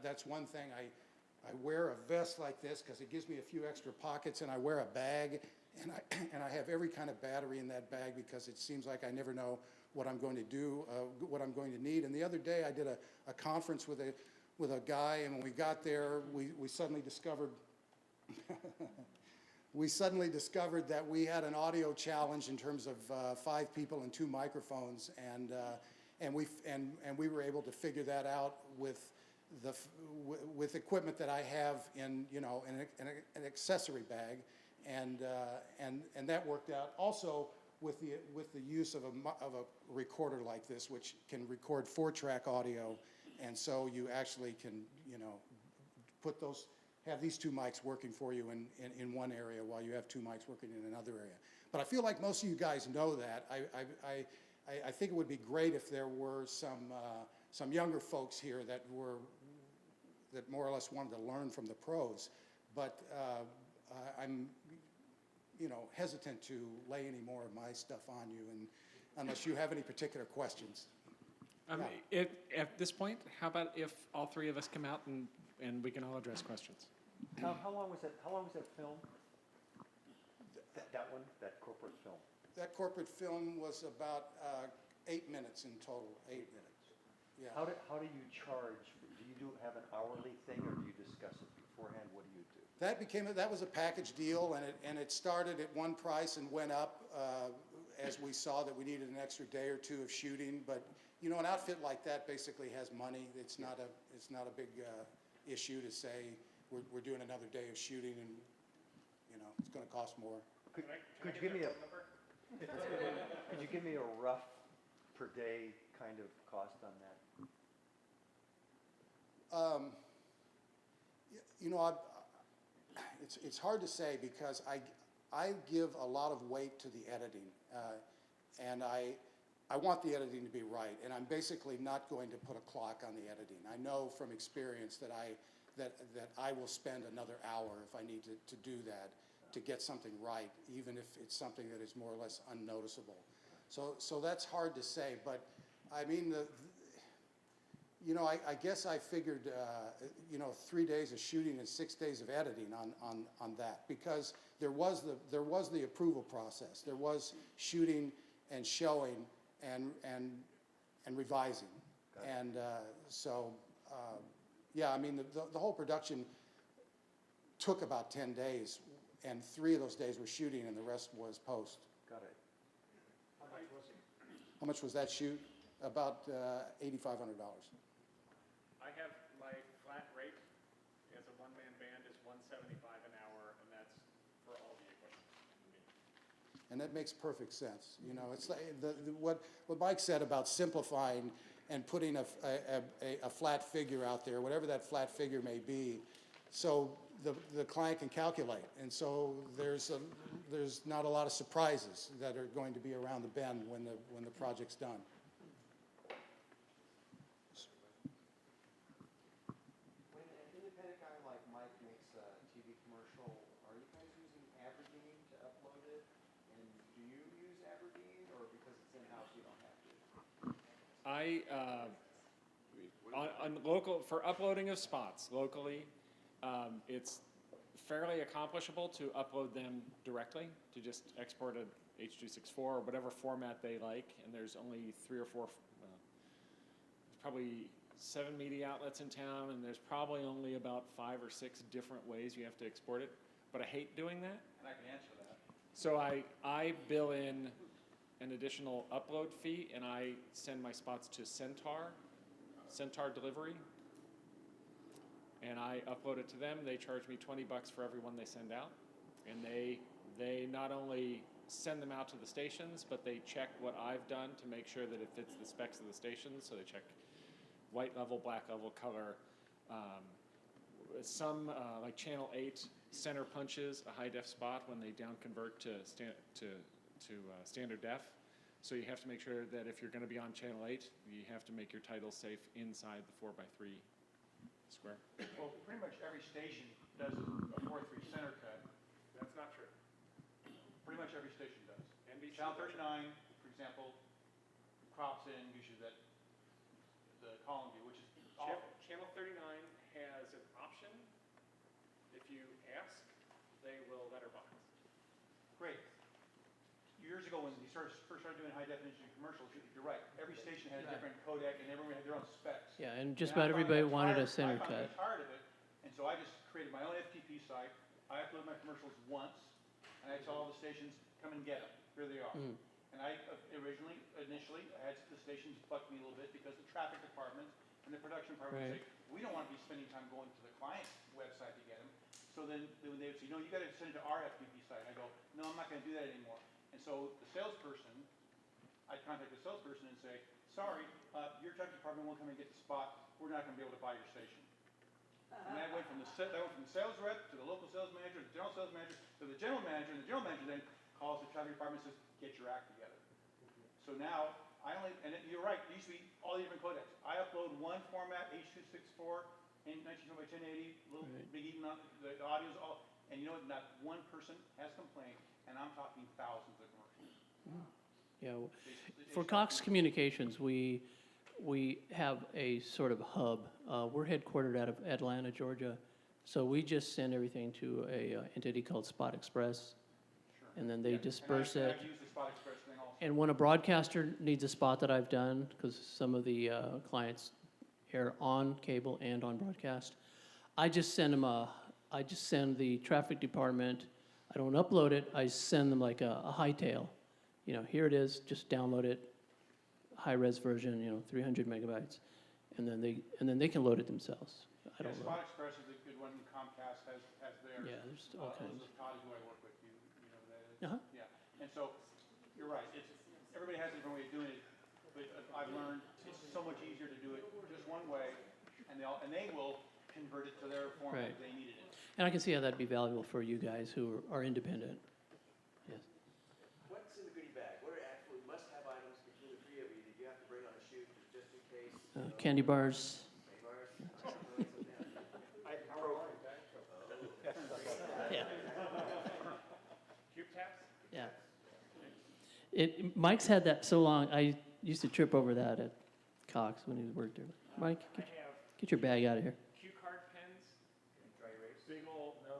T: that's one thing. I wear a vest like this because it gives me a few extra pockets, and I wear a bag, and I have every kind of battery in that bag because it seems like I never know what I'm going to do, what I'm going to need. And the other day I did a conference with a guy, and when we got there, we suddenly discovered that we had an audio challenge in terms of 5 people and 2 microphones, and we were able to figure that out with equipment that I have in an accessory bag, and that worked out. Also with the use of a recorder like this, which can record 4-track audio, and so you actually can have these 2 mics working for you in one area while you have 2 mics working in another area. But I feel like most of you guys know that. I think it would be great if there were some younger folks here that more or less wanted to learn from the pros, but I'm hesitant to lay any more of my stuff on you, and unless you have any particular questions.
A: At this point, how about if all 3 of us come out and we can all address questions?
E: How long was that film? That one, that corporate film?
T: That corporate film was about 8 minutes in total. 8 minutes. Yeah.
E: How do you charge? Do you have an hourly thing, or do you discuss it beforehand? What do you do?
T: That was a package deal, and it started at one price and went up as we saw that we needed an extra day or 2 of shooting. But an outfit like that basically has money. It's not a big issue to say we're doing another day of shooting, and it's going to cost more.
E: Could you give me a rough per day kind of cost on that?
T: It's hard to say because I give a lot of weight to the editing, and I want the editing to be right, and I'm basically not going to put a clock on the editing. I know from experience that I will spend another hour if I need to do that to get something right, even if it's something that is more or less unnoticeable. So that's hard to say, but I mean, I guess I figured 3 days of shooting and 6 days of editing on that, because there was the approval process. There was shooting and showing and revising, and yeah, I mean the whole production took about 10 days, and 3 of those days were shooting and the rest was post.
E: Got it.
T: How much was it? How much was that shoot? About $8,500.
A: I have my flat rate as a one-man band is $175 an hour, and that's for all the equipment.
T: And that makes perfect sense. It's like what Mike said about simplifying and putting a flat figure out there, whatever that flat figure may be, so the client can calculate. And so there's not a lot of surprises that are going to be around the bend when the project's done.
E: When an independent guy like Mike makes a TV commercial, are you guys using Aberdeen to upload it? And do you use Aberdeen, or because it's in-house, you don't have to.
A: On local, for uploading of spots locally, it's fairly accomplishable to upload them directly, to just export a H.264 or whatever format they like, and there's only 3 or 4, there's probably 7 media outlets in town, and there's probably only about 5 or 6 different ways you have to export it, but I hate doing that.
E: And I can answer that.
A: So I bill in an additional upload fee, and I send my spots to Centaur Delivery, and I upload it to them. They charge me $20 for every one they send out, and they not only send them out to the stations, but they check what I've done to make sure that it fits the specs of the stations. So they check white level, black level, color. Some like Channel 8 center punches a high def spot when they down convert to standard def. So you have to make sure that if you're going to be on Channel 8, you have to make your title safe inside the 4x3 square.
E: Well, pretty much every station does a 4:3 center cut.
A: That's not true.
E: Pretty much every station does.
A: NBC
E: Channel 39, for example, crops in, gives you that, the column view, which is awful.
A: Channel 39 has an option. If you ask, they will letterbox.
E: Great. Years ago, when you first started doing high definition commercials, you're right. Every station had a different codec, and everyone had their own specs.
N: Yeah, and just
E: And I
N: about
E: finally
N: everybody
E: got
N: wanted a
E: tired-
N: center
E: I finally
N: cut.
E: got tired of it, and so I just created my own FTP site. I upload my commercials once, and I tell all the stations, come and get them. Here they are.
N: Mm.
E: And I initially, I had the stations buck me a little bit because the traffic department and the production department would
N: Right.
E: say, we don't want to be spending time going to the client's website to get them. So then they would say, no, you got to send it to our FTP site. I go, no, I'm not going to do that anymore. And so the salesperson, I'd contact the salesperson and say, sorry, your tech department won't come and get the spot. We're not going to be able to buy your station. And that went from the sales rep to the local sales manager, the general sales manager, to the general manager, and the general manager then calls the traffic department and says, get your act together. So now, you're right, it used to be all the different codecs. I upload one format, H.264, in 1920 by 1080, little
N: Right.
E: big even on the audio's all, and you know what, not one person has complained, and I'm talking thousands of commercials.
N: Yeah,
E: They
N: for
E: stop
N: Cox Communications, we have a sort of hub. We're headquartered out of Atlanta, Georgia, so we just send everything to a entity called Spot Express, and then they disperse
E: and
N: it.
E: I've used the Spot Express thing also.
N: And when a broadcaster needs a spot that I've done, because some of the clients air on cable and on broadcast, I just send the traffic department. I don't upload it. I send them like a hightail. You know, here it is. Just download it, high-res version. 300 megabytes, and then they can load it themselves. I don't know.
E: Spot Express is a good one. Comcast has theirs.
N: Yeah, there's all kinds.
E: Elizabeth Todd, who I work with, you know who that is?
N: Uh-huh.
E: Yeah, and so, you're right, everybody has a different way of doing it, but I've learned it's so much easier to do it just one way, and they will convert it to their format
N: Right.
E: if they need it in.
N: And I can see how that'd be valuable for you guys who are independent. Yes.
E: What's in the goodie bag? What are actually must-have items between the three of you that you have to bring on a shoot just in case?
N: Candy bars. Yeah.
A: Cube taps?
N: Yeah. Mike's had that so long. I used to trip over that at Cox when he worked there. Mike, get your bag out of here.
A: Cue card pens.
E: Dry erase?
A: Big old, no.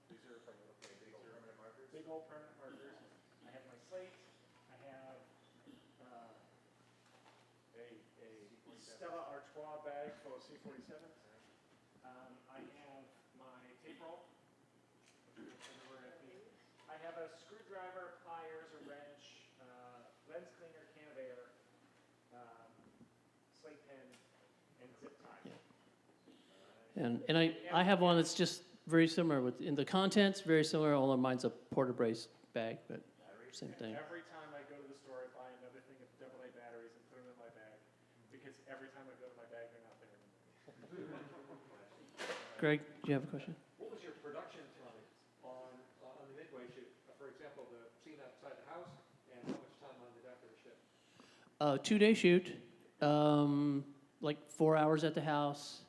A: These are permanent markers. Big old permanent markers. I have my slate. I have a Stella Artois bag full of C47s. I have my tape roll. I have a screwdriver, pliers, a wrench, lens cleaner, can of air, slate pen, and zip tie.
N: And I have one that's just very similar in the contents, very similar, although mine's a porta brace bag, but same thing.
A: Every time I go to the store, I buy another thing of AA batteries and put them in my bag, because every time I go to my bag, they're not there anymore.
N: Greg, do you have a question?
D: What was your production time on the Midway shoot? For example, the scene outside the house, and how much time on the deck of the ship?
N: 2-day shoot, like 4 hours at the house.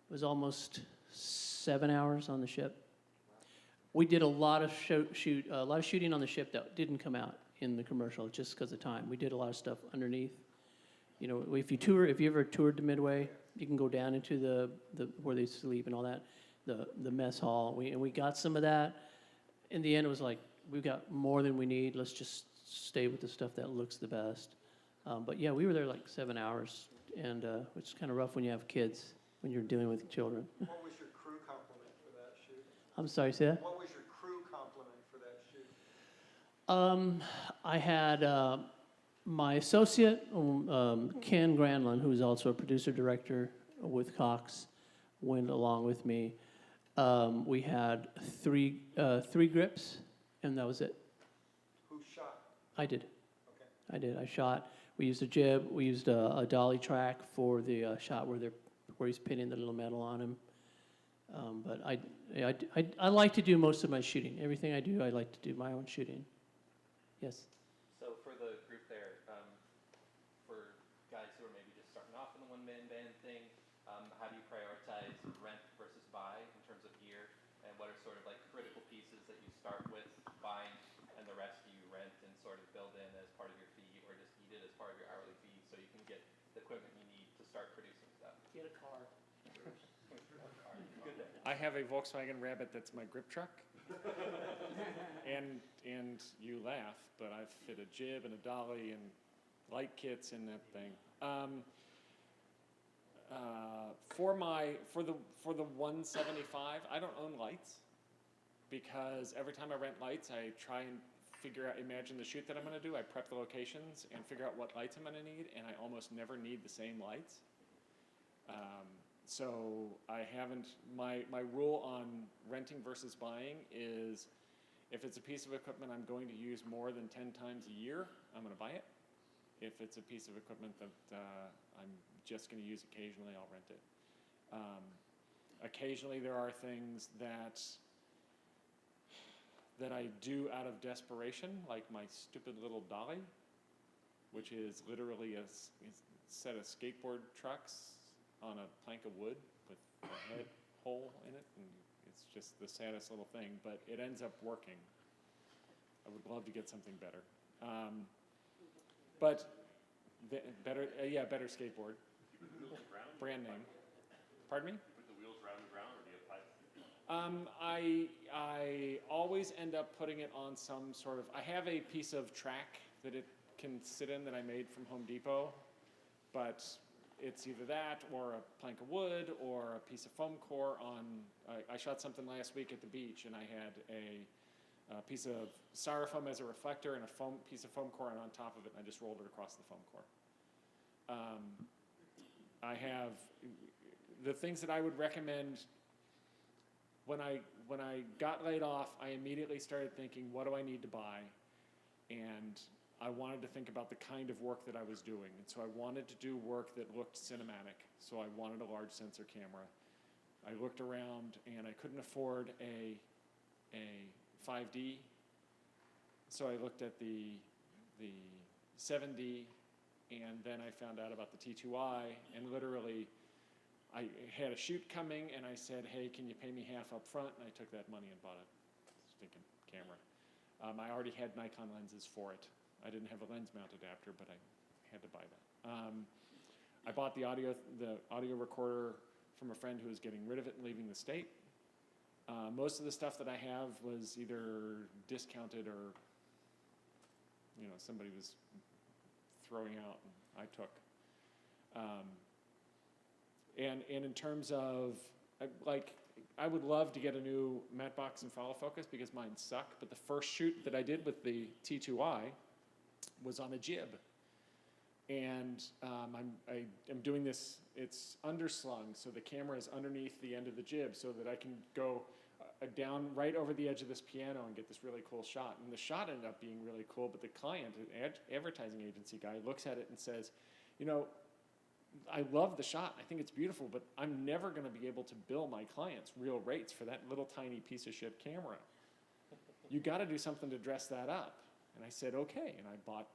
N: It was almost 7 hours on the ship. We did a lot of shooting on the ship that didn't come out. in the commercial just because of time. We did a lot of stuff underneath. You know, if you ever toured the Midway, you can go down into the where they sleep and all that, the mess hall. We got some of that. In the end, it was like, we've got more than we need. Let's just stay with the stuff that looks the best. But yeah, we were there like 7 hours, and which is kind of rough when you have kids, when you're dealing with children.
G: What was your crew compliment for that shoot?
N: I'm sorry, say that?
G: What was your crew compliment for that shoot?
N: I had my associate, Ken Granlund, who is also a producer-director with Cox, went along with me. We had three grips, and that was it.
G: Who shot?
N: I did.
G: Okay.
N: I did. I shot. We used a jib. We used a dolly track for the shot where he's pinning the little metal on him. But I like to do most of my shooting. Everything I do, I like to do my own shooting. Yes.
I: So for the group there, for guys who are maybe just starting off in the one-man band thing, how do you prioritize rent versus buy in terms of gear? And what are sort of like critical pieces that you start with buying, and the rest you rent and sort of build in as part of your fee, or just eat it as part of your hourly fee, so you can get the equipment you need to start producing stuff?
N: Get a car.
A: I have a Volkswagen Rabbit that's my grip truck. and you laugh, but I've fit a jib and a dolly and light kits in that thing. For the 175, I don't own lights, because every time I rent lights, I try and imagine the shoot that I'm going to do. I prep the locations and figure out what lights I'm going to need, and I almost never need the same lights. So I haven't, my rule on renting versus buying is, if it's a piece of equipment I'm going to use more than 10 times a year, I'm going to buy it. If it's a piece of equipment that I'm just going to use occasionally, I'll rent it. Occasionally there are things that I do out of desperation, like my stupid little dolly, which is literally a set of skateboard trucks on a plank of wood with a head hole in it, and it's just the saddest little thing, but it ends up working. I would love to get something better. But better skateboard.
S: You put the wheels around?
A: Brand name. Pardon me?
S: You put the wheels around the ground, or do you have pipes?
A: I always end up putting it on some sort of, I have a piece of track that it can sit in that I made from Home Depot, but it's either that or a plank of wood or a piece of foam core on, I shot something last week at the beach, and I had a piece of styrofoam as a reflector and a piece of foam core on top of it, and I just rolled it across the foam core. I have the things that I would recommend. When I got laid off, I immediately started thinking, what do I need to buy? And I wanted to think about the kind of work that I was doing. And so I wanted to do work that looked cinematic. So I wanted a large sensor camera. I looked around, and I couldn't afford a 5D. So I looked at the 7D, and then I found out about the T2i, and literally I had a shoot coming, and I said, hey, can you pay me half up front? And I took that money and bought a stinking camera. I already had Nikon lenses for it. I didn't have a lens mount adapter, but I had to buy that. I bought the audio recorder from a friend who was getting rid of it and leaving the state. Most of the stuff that I have was either discounted or, somebody was throwing out and I took. And in terms of, I would love to get a new matte box and follow focus because mine suck, but the first shoot that I did with the T2i was on a jib. And I am doing this, it's underslung, so the camera is underneath the end of the jib so that I can go down right over the edge of this piano and get this really cool shot. And the shot ended up being really cool, but the client, an advertising agency guy, looks at it and says, I love the shot, I think it's beautiful, but I'm never going to be able to bill my clients real rates for that little tiny piece of shit camera. You got to do something to dress that up. And I said, okay, and I bought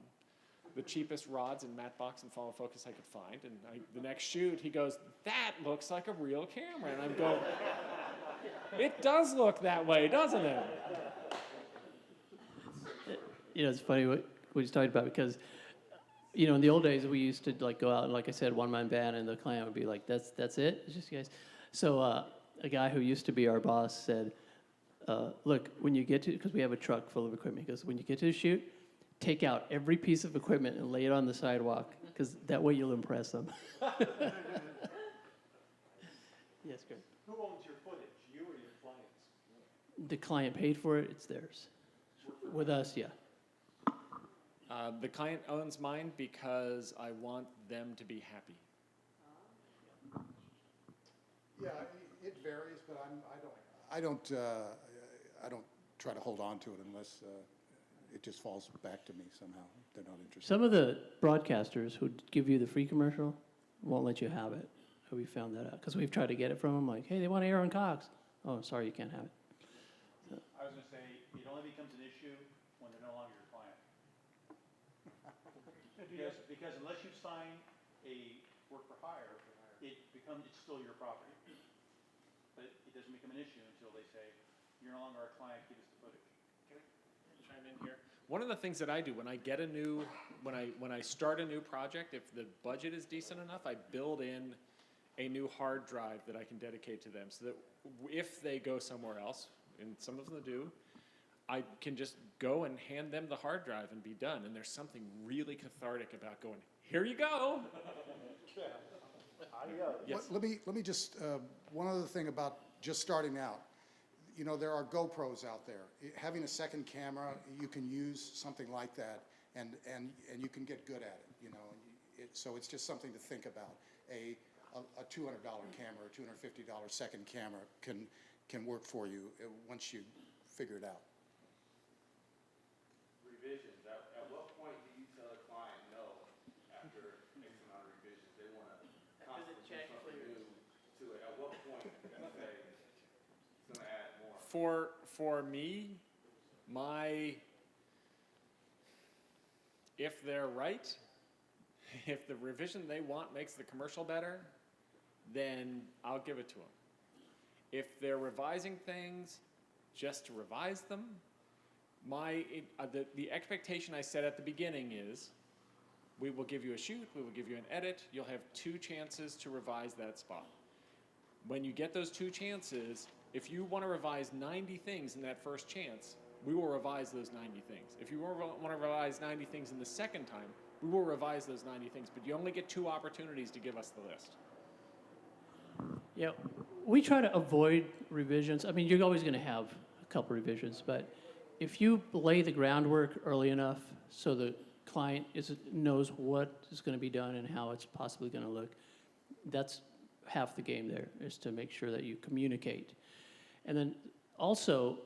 A: the cheapest rods and matte box and follow focus I could find, and the next shoot, he goes, that looks like a real camera, and I'm going, it does look that way, doesn't it?
N: You know, it's funny what he's talking about because, you know, in the old days we used to like go out and, like I said, one-man band, and the client would be like, "That's it? It's just you guys." So a guy who used to be our boss said, "Look, when you get to, because we have a truck full of equipment, he goes, when you get to the shoot, take out every piece of equipment and lay it on the sidewalk, because that way you'll impress them." Yes, Greg.
D: Who owns your footage, you or your clients?
N: The client paid for it; it's theirs. With us, yeah.
A: The client owns mine because I want them to be happy.
T: Yeah, it varies, but I don't try to hold on to it unless it just falls back to me somehow. They're not interested.
N: Some of the broadcasters who give you the free commercial won't let you have it. We found that out because we've tried to get it from them. Like, hey, they want to air on Cox. Oh, sorry, you can't have it. So.
E: I was going to say, it only becomes an issue when they're no longer your client. Because unless you sign a work for hire, it's still your property. But it doesn't become an issue until they say, you're no longer our client, give us the footage.
A: Can I chime in here? One of the things that I do when I get when I start a new project, if the budget is decent enough, I build in a new hard drive that I can dedicate to them, so that if they go somewhere else, and some of them do, I can just go and hand them the hard drive and be done. And there's something really cathartic about going, here you go. Yes.
T: Let me just, one other thing about just starting out. You know, there are GoPros out there. Having a second camera, you can use something like that, and you can get good at it, you know. So it's just something to think about. A $200 camera, or $250 second camera can work for you once you figure it out.
S: Revisions. At what point do you tell a client no after X amount of revisions? They want to constantly do something new to it. At what point do you say it's going to add more?
A: For me, if they're right, if the revision they want makes the commercial better, then I'll give it to them. If they're revising things just to revise them, the expectation I set at the beginning is, we will give you a shoot, we will give you an edit, you'll have 2 chances to revise that spot. When you get those 2 chances, if you want to revise 90 things in that first chance, we will revise those 90 things. If you want to revise 90 things in the second time, we will revise those 90 things, but you only get 2 opportunities to give us the list.
N: Yeah, we try to avoid revisions. I mean, you're always going to have a couple revisions, but if you lay the groundwork early enough so the client knows what is going to be done and how it's possibly going to look, that's half the game there, is to make sure that you communicate. And then also,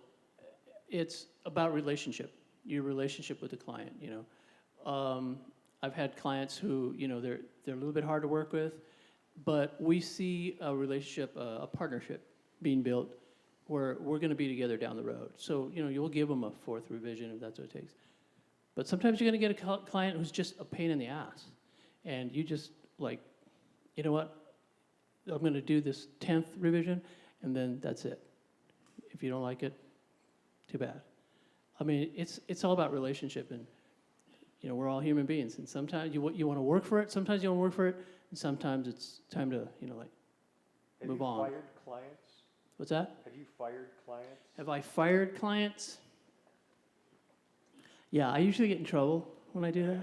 N: it's about relationship, your relationship with the client, you know. I've had clients who, you know, they're a little bit hard to work with, but we see a relationship, a partnership being built where we're going to be together down the road. So, you know, you'll give them a 4th revision if that's what it takes. But sometimes you're going to get a client who's just a pain in the ass. And you just like, you know what, I'm going to do this 10th revision, and then that's it. If you don't like it, too bad. I mean, it's all about relationship, and you know, we're all human beings, and sometimes you want to work for it, sometimes you don't work for it, and sometimes it's time to, you know, like, move on.
G: Have you fired clients?
N: What's that?
G: Have you fired clients?
N: Have I fired clients? Yeah, I usually get in trouble when I do that.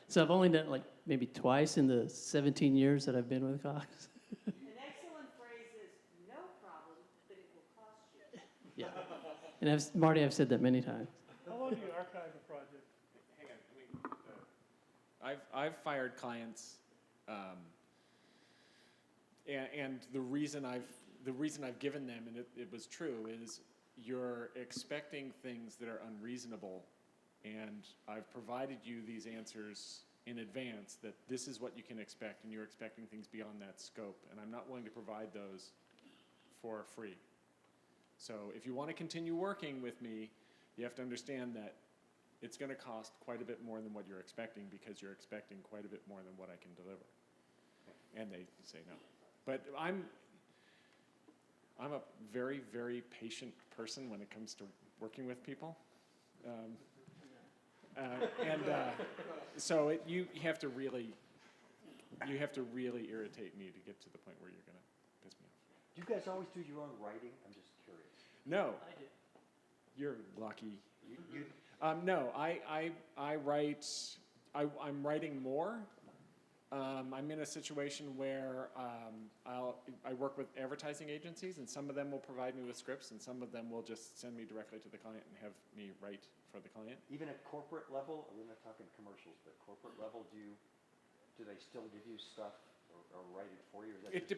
N: So I've only done it like maybe twice in the 17 years that I've been with Cox.
J: An excellent phrase is, no problem, but it will cost you.
N: Yeah. And Marty, I've said that many times.
D: How long do you archive a project?
A: Hang on, I've fired clients, and the reason I've given them, and it was true, is you're expecting things that are unreasonable, and I've provided you these answers in advance that this is what you can expect, and you're expecting things beyond that scope, and I'm not willing to provide those for free. So if you want to continue working with me, you have to understand that it's going to cost quite a bit more than what you're expecting, because you're expecting quite a bit more than what I can deliver. And they say no. But I'm a very, very patient person when it comes to working with people. So you have to really irritate me to get to the point where you're going to piss me off.
G: Do you guys always do your own writing? I'm just curious.
A: No.
N: I do.
A: You're lucky.
G: You
A: No, I write, I'm writing more. I'm in a situation where I work with advertising agencies, and some of them will provide me with scripts, and some of them will just send me directly to the client and have me write for the client.
G: even at corporate level, we're not talking commercials, but corporate level, do they still give you stuff or write it for you? Or is that
A: It
G: just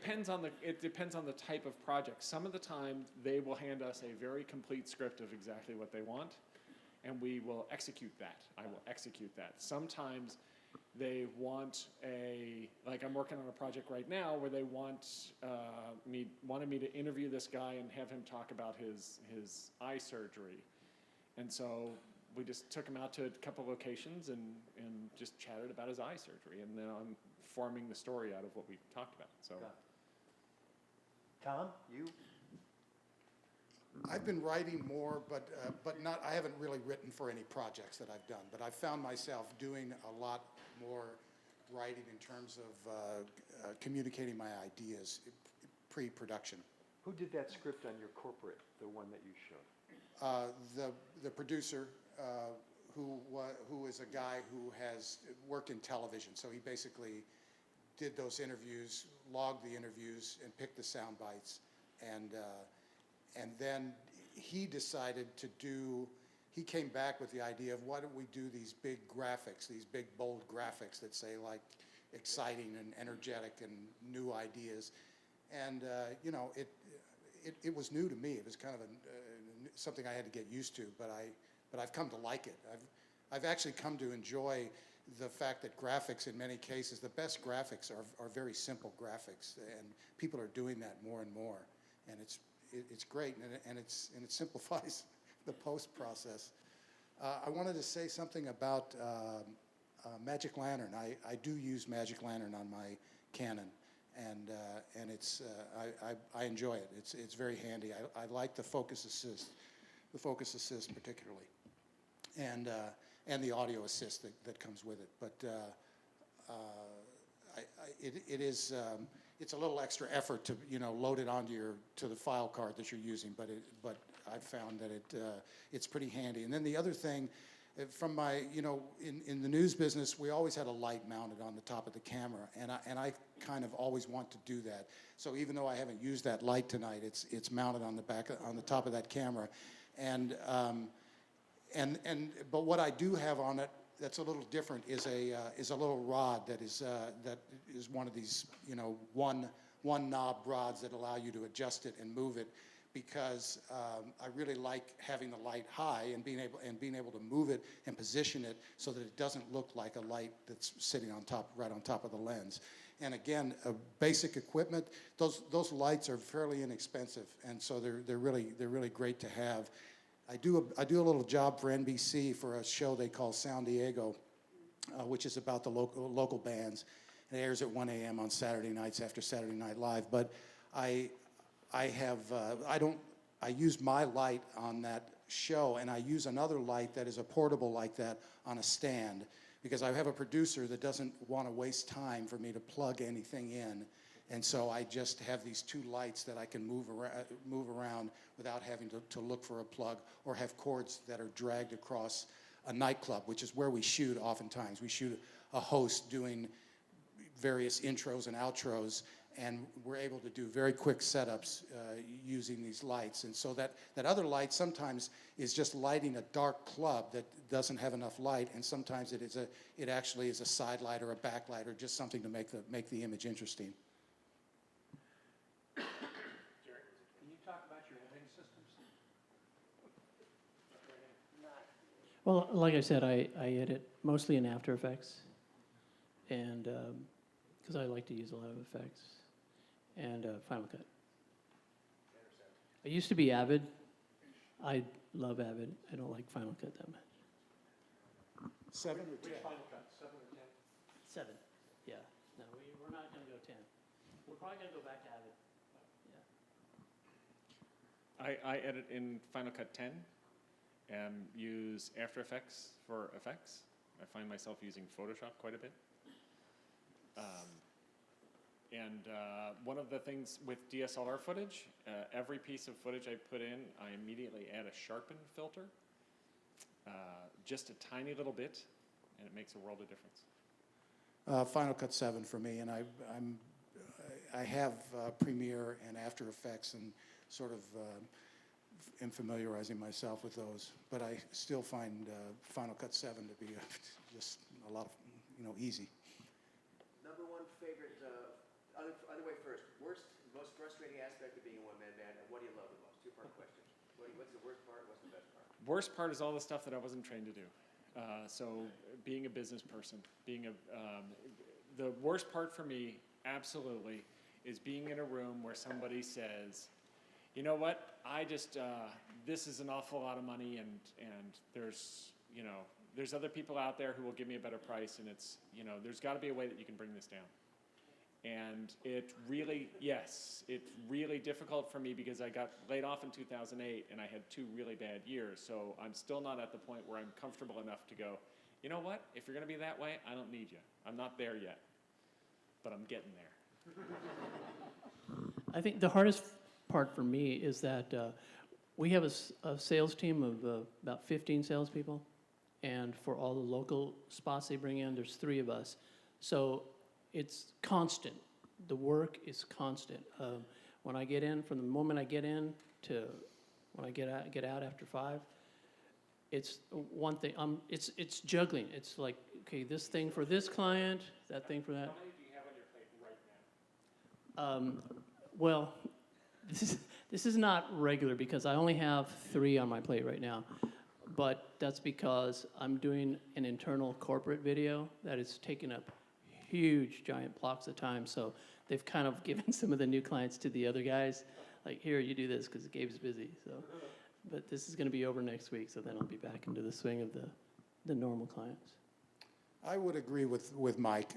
A: depends on the type of project. Some of the time, they will hand us a very complete script of exactly what they want, and we will execute that. I will execute that. Sometimes they want like I'm working on a project right now where they wanted me to interview this guy and have him talk about his eye surgery. And so we just took him out to a couple locations and just chatted about his eye surgery. And then I'm forming the story out of what we talked about. So,
G: Tom, you?
T: I've been writing more, but not. I haven't really written for any projects that I've done. But I found myself doing a lot more writing in terms of communicating my ideas pre-production.
G: Who did that script on your corporate, the one that you showed?
T: The producer, who is a guy who has worked in television, so he basically did those interviews, logged the interviews, and picked the sound bites, and then he decided to do. He came back with the idea of why don't we do these big graphics, these big bold graphics that say like exciting and energetic and new ideas, and it was new to me. It was kind of something I had to get used to, but I've come to like it. I've actually come to enjoy the fact that graphics, in many cases, the best graphics are very simple graphics, and people are doing that more and more, and it's great, and it simplifies the post process. I wanted to say something about Magic Lantern. I do use Magic Lantern on my Canon, and I enjoy it. It's very handy. I like the focus assist particularly, and the audio assist that comes with it. But it's a little extra effort to load it onto the file card that you're using. But I've found that it's pretty handy. And then the other thing, from my in the news business, we always had a light mounted on the top of the camera, and I kind of always want to do that. So even though I haven't used that light tonight, it's mounted on the top of that camera, but what I do have on it that's a little different is a little rod that is one of these one knob rods that allow you to adjust it and move it, because I really like having the light high and being able to move it and position it so that it doesn't look like a light that's sitting right on top of the lens. And again, basic equipment. Those lights are fairly inexpensive, and so they're really great to have. I do a little job for NBC for a show they call Sound Diego, which is about the local bands. It airs at 1 a.m. on Saturday nights after Saturday Night Live. But I use my light on that show, and I use another light that is a portable like that on a stand, because I have a producer that doesn't want to waste time for me to plug anything in. And so I just have these two lights that I can move around without having to look for a plug or have cords that are dragged across a nightclub, which is where we shoot oftentimes. We shoot a host doing various intros and outros, and we're able to do very quick setups using these lights. And so that other light sometimes is just lighting a dark club that doesn't have enough light, and sometimes it actually is a side light or a backlight or just something to make the image interesting.
E: Can you talk about your editing systems?
N: Well, like I said, I edit mostly in After Effects, and because I like to use a lot of effects, and Final Cut. I used to be Avid. I love Avid. I don't like Final Cut that much.
T: 7 or 10?
E: Which Final Cut, 7 or 10?
N: 7, yeah. No, we're not going to go 10. We're probably going to go back to Avid. Yeah.
A: I edit in Final Cut 10, and use After Effects for effects. I find myself using Photoshop quite a bit. One of the things with DSLR footage, every piece of footage I put in, I immediately add a sharpen filter, just a tiny little bit, and it makes a world of difference.
T: Final Cut 7 for me, and I have Premiere and After Effects and sort of am familiarizing myself with those, but I still find Final Cut 7 to be just a lot of, easy.
G: Number one favorite, other way first, worst, most frustrating aspect of being a one-man band, and what do you love the most? Two-part question. What's the worst part, what's the best part?
A: Worst part is all the stuff that I wasn't trained to do. So being a business person, the worst part for me, absolutely, is being in a room where somebody says, you know what, this is an awful lot of money, and there's other people out there who will give me a better price, and there's got to be a way that you can bring this down. And it's really difficult for me because I got laid off in 2008 and I had 2 really bad years. So I'm still not at the point where I'm comfortable enough to go, you know what, if you're going to be that way, I don't need you. I'm not there yet, but I'm getting there.
N: I think the hardest part for me is that we have a sales team of about 15 salespeople, and for all the local spots they bring in, there's 3 of us. So it's constant. The work is constant. When I get in, from the moment I get in to when I get out after 5, it's one thing. It's juggling. It's like, okay, this thing for this client, that thing for that.
A: How many do you have on your plate right now?
N: Well, this is not regular because I only have 3 on my plate right now. But that's because I'm doing an internal corporate video that is taking up huge, giant blocks of time. So they've kind of given some of the new clients to the other guys. Like, here, you do this because Gabe's busy. So, but this is going to be over next week, so then I'll be back into the swing of the normal clients.
T: I would agree with Mike.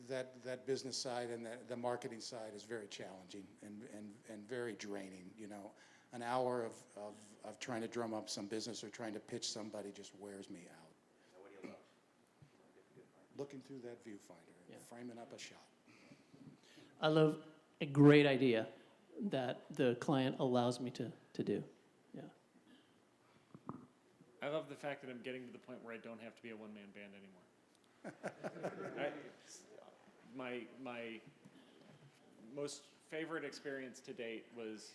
T: That business side and the marketing side is very challenging and very draining. An hour of trying to drum up some business or trying to pitch somebody just wears me out.
G: Now, what do you love?
T: Looking through that viewfinder and framing up a shot.
N: I love a great idea that the client allows me to do. Yeah.
A: I love the fact that I'm getting to the point where I don't have to be a one-man band anymore. My most favorite experience to date was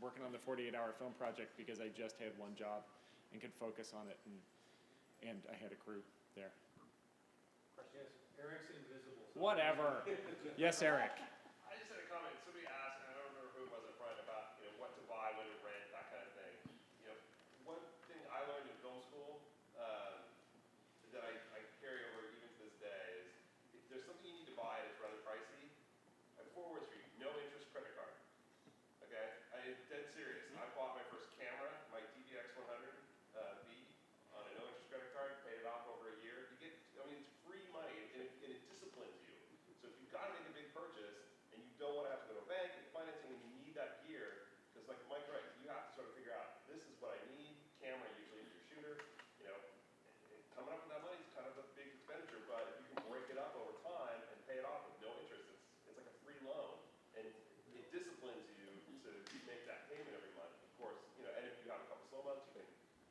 A: working on the 48-hour film project because I just had one job and could focus on it, and I had a crew there.
D: Yes, Eric's invisible.
A: Whatever. Yes, Eric.
S: I just had a comment. Somebody asked, and I don't remember who it was up front, about what to buy, when to rent, that kind of thing. One thing I learned in film school that I carry over even to this day is if there's something you need to buy that's rather pricey, I have 4 words for you: no interest credit card. Okay, I'm dead serious. I bought my first camera, my DVX100B, on a no interest credit card. Paid it off over a year. It's free money, and it disciplines you. So if you've got to make a big purchase and you don't want to have to go to a bank and financing, and you need that gear, because like Mike writes, you have to sort of figure out, this is what I need. Camera usually is your shooter. Coming up with that money is kind of a big expenditure, but if you can break it up over time and pay it off with no interest, it's like a free loan, and it disciplines you to make that payment every month. Of course, and if you have a couple slow months, you can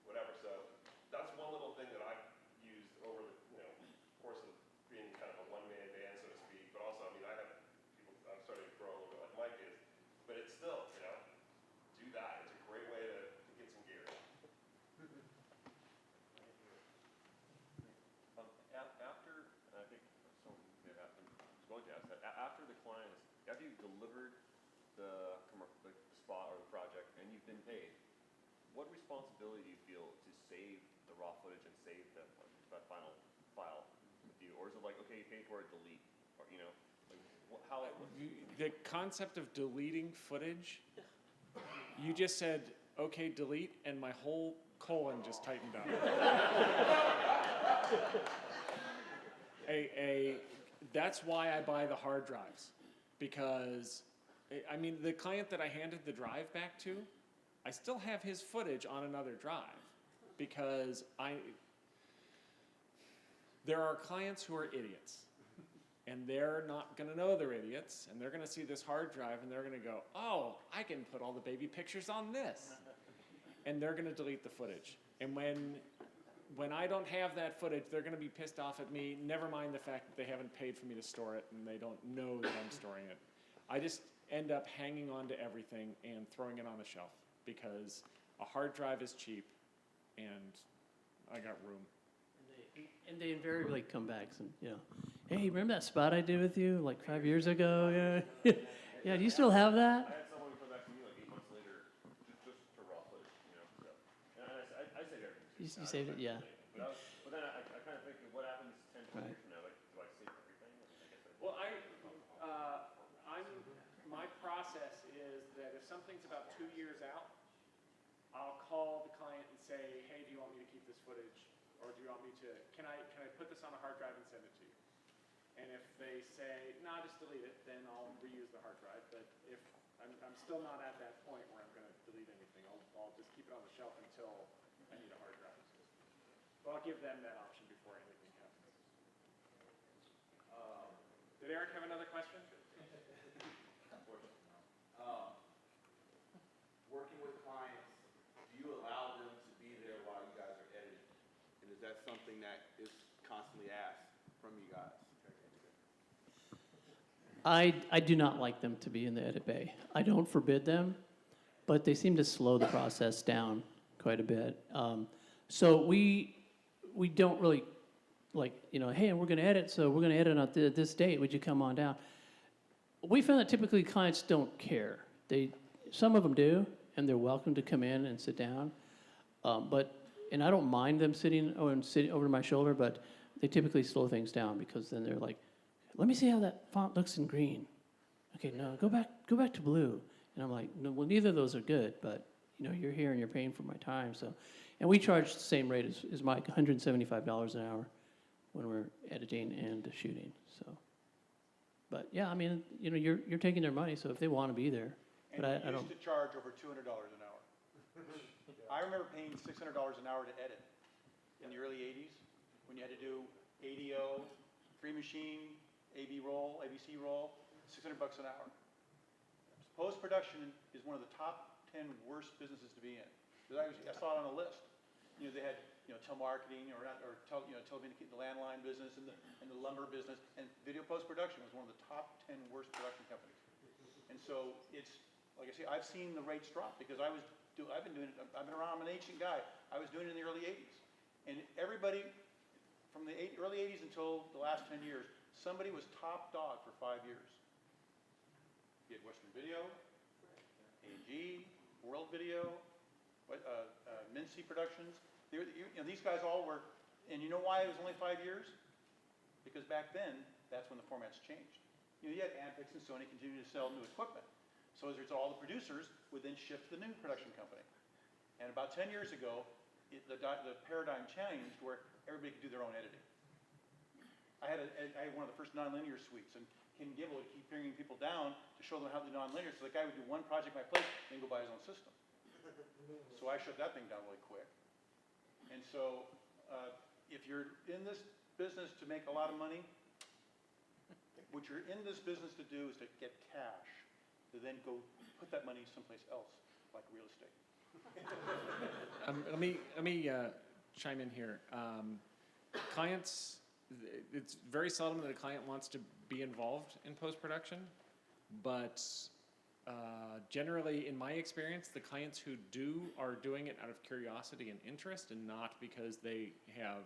S: whatever. So that's one little thing that I've used over the course of being kind of a one-man band, so to speak. But also, I have people. I'm starting to grow a little bit like Mike is, but it's still, do that. It's a great way to get some gear.
K: After, and I think someone may have been going to ask that, after the client after you've delivered the spot or the project and you've been paid, what responsibility do you feel to save the raw footage and save that final file with you? Or is it like, okay, you paid for it, delete? Or, how?
A: The concept of deleting footage, you just said, okay, delete, and my whole colon just tightened up. That's why I buy the hard drives, because, the client that I handed the drive back to, I still have his footage on another drive. because there are clients who are idiots. And they're not going to know they're idiots, and they're going to see this hard drive, and they're going to go, oh, I can put all the baby pictures on this. And they're going to delete the footage. And when I don't have that footage, they're going to be pissed off at me, never mind the fact that they haven't paid for me to store it, and they don't know that I'm storing it. I just end up hanging on to everything and throwing it on the shelf, because a hard drive is cheap, and I got room.
N: And they invariably come back and, hey, remember that spot I did with you like 5 years ago? Yeah. Yeah, do you still have
K: I
N: that?
K: had someone come back to me like 8 months later, just for raw footage, So, and I saved everything.
N: You saved it, yeah.
K: But then I kind of think, what happens 10, 20
N: Right.
K: years from now? Like, do I save everything? I guess
A: Well, my process is that if something's about 2 years out, I'll call the client and say, hey, do you want me to keep this footage? Or do you want me to, can I put this on a hard drive and send it to you? And if they say, no, just delete it, then I'll reuse the hard drive. But if I'm still not at that point where I'm going to delete anything, I'll just keep it on the shelf until I need a hard drive. So I'll give them that option before anything happens. Did Eric have another question?
S: Working with clients, do you allow them to be there while you guys are editing? And is that something that is constantly asked from you guys?
N: I do not like them to be in the edit bay. I don't forbid them, but they seem to slow the process down quite a bit. So we don't really hey, we're going to edit, so we're going to edit on this date. Would you come on down? We found that typically clients don't care. Some of them do, and they're welcome to come in and sit down. And I don't mind them sitting over my shoulder, but they typically slow things down because then they're like, let me see how that font looks in green. Okay, no, go back to blue. And I'm like, no, well, neither of those are good, but you're here and you're paying for my time. So, and we charge the same rate as Mike, $175 an hour when we're editing and shooting. So, but yeah, I mean, you're taking their money, so if they want to be there, but I don't.
E: And we used to charge over $200 an hour. I remember paying $600 an hour to edit in the early 80s when you had to do ADO, free machine, ABC roll, $600 an hour. Post-production is one of the top 10 worst businesses to be in. I saw it on a list. They had telemarketing or television, the landline business and the lumber business, and video post-production was one of the top 10 worst production companies. And so it's like I say, I've seen the rates drop because I've been doing it. I've been around. I'm an ancient guy. I was doing it in the early 80s, and everybody from the early 80s until the last 10 years, somebody was top dog for 5 years. You had Western Video, AG, World Video, Mincy Productions. These guys all were, and you know why it was only 5 years? Because back then, that's when the formats changed. You had Ampex and Sony continue to sell new equipment. So as a result, all the producers would then shift to the new production company. And about 10 years ago, the paradigm changed where everybody could do their own editing. I had one of the first nonlinear suites, and Ken Gibble would keep bringing people down to show them how to do nonlinear. So the guy would do one project by place, and then go buy his own system. So I shut that thing down really quick. And so if you're in this business to make a lot of money, what you're in this business to do is to get cash, to then go put that money someplace else, like real estate.
A: Let me chime in here. Clients, it's very seldom that a client wants to be involved in post-production, but generally, in my experience, the clients who do are doing it out of curiosity and interest and not because they have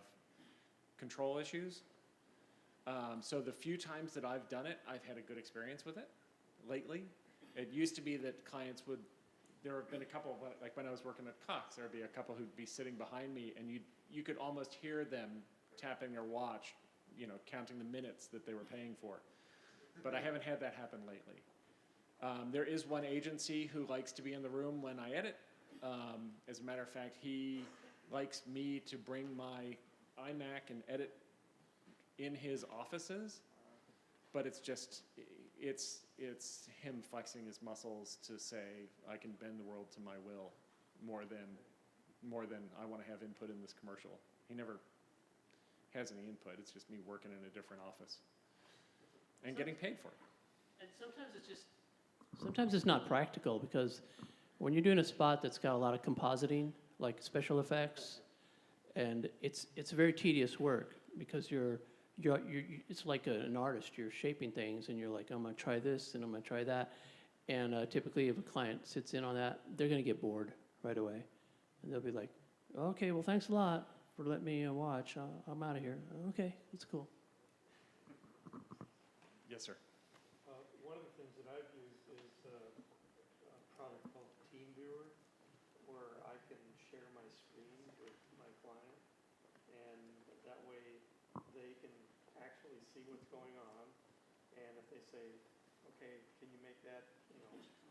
A: control issues. So the few times that I've done it, I've had a good experience with it lately. It used to be that clients would, there have been a couple, like when I was working at Cox, there would be a couple who'd be sitting behind me and you could almost hear them tapping their watch, counting the minutes that they were paying for. But I haven't had that happen lately. There is one agency who likes to be in the room when I edit. As a matter of fact, he likes me to bring my iMac and edit in his offices, but it's just, it's him flexing his muscles to say, I can bend the world to my will, more than more than I want to have input in this commercial. He never has any input. It's just me working in a different office and getting paid for it.
N: And sometimes it's not practical, because when you're doing a spot that's got a lot of compositing, like special effects, and it's very tedious work, because it's like an artist. You're shaping things, and you're like, I'm gonna try this and I'm gonna try that. And typically, if a client sits in on that, they're gonna get bored right away, and they'll be like, okay, well, thanks a lot for letting me watch. I'm out of here. Okay, that's cool.
A: Yes, sir.
L: One of the things that I've used is a product called TeamViewer, where I can share my screen with my client, and that way they can actually see what's going on. And if they say, okay, can you make that,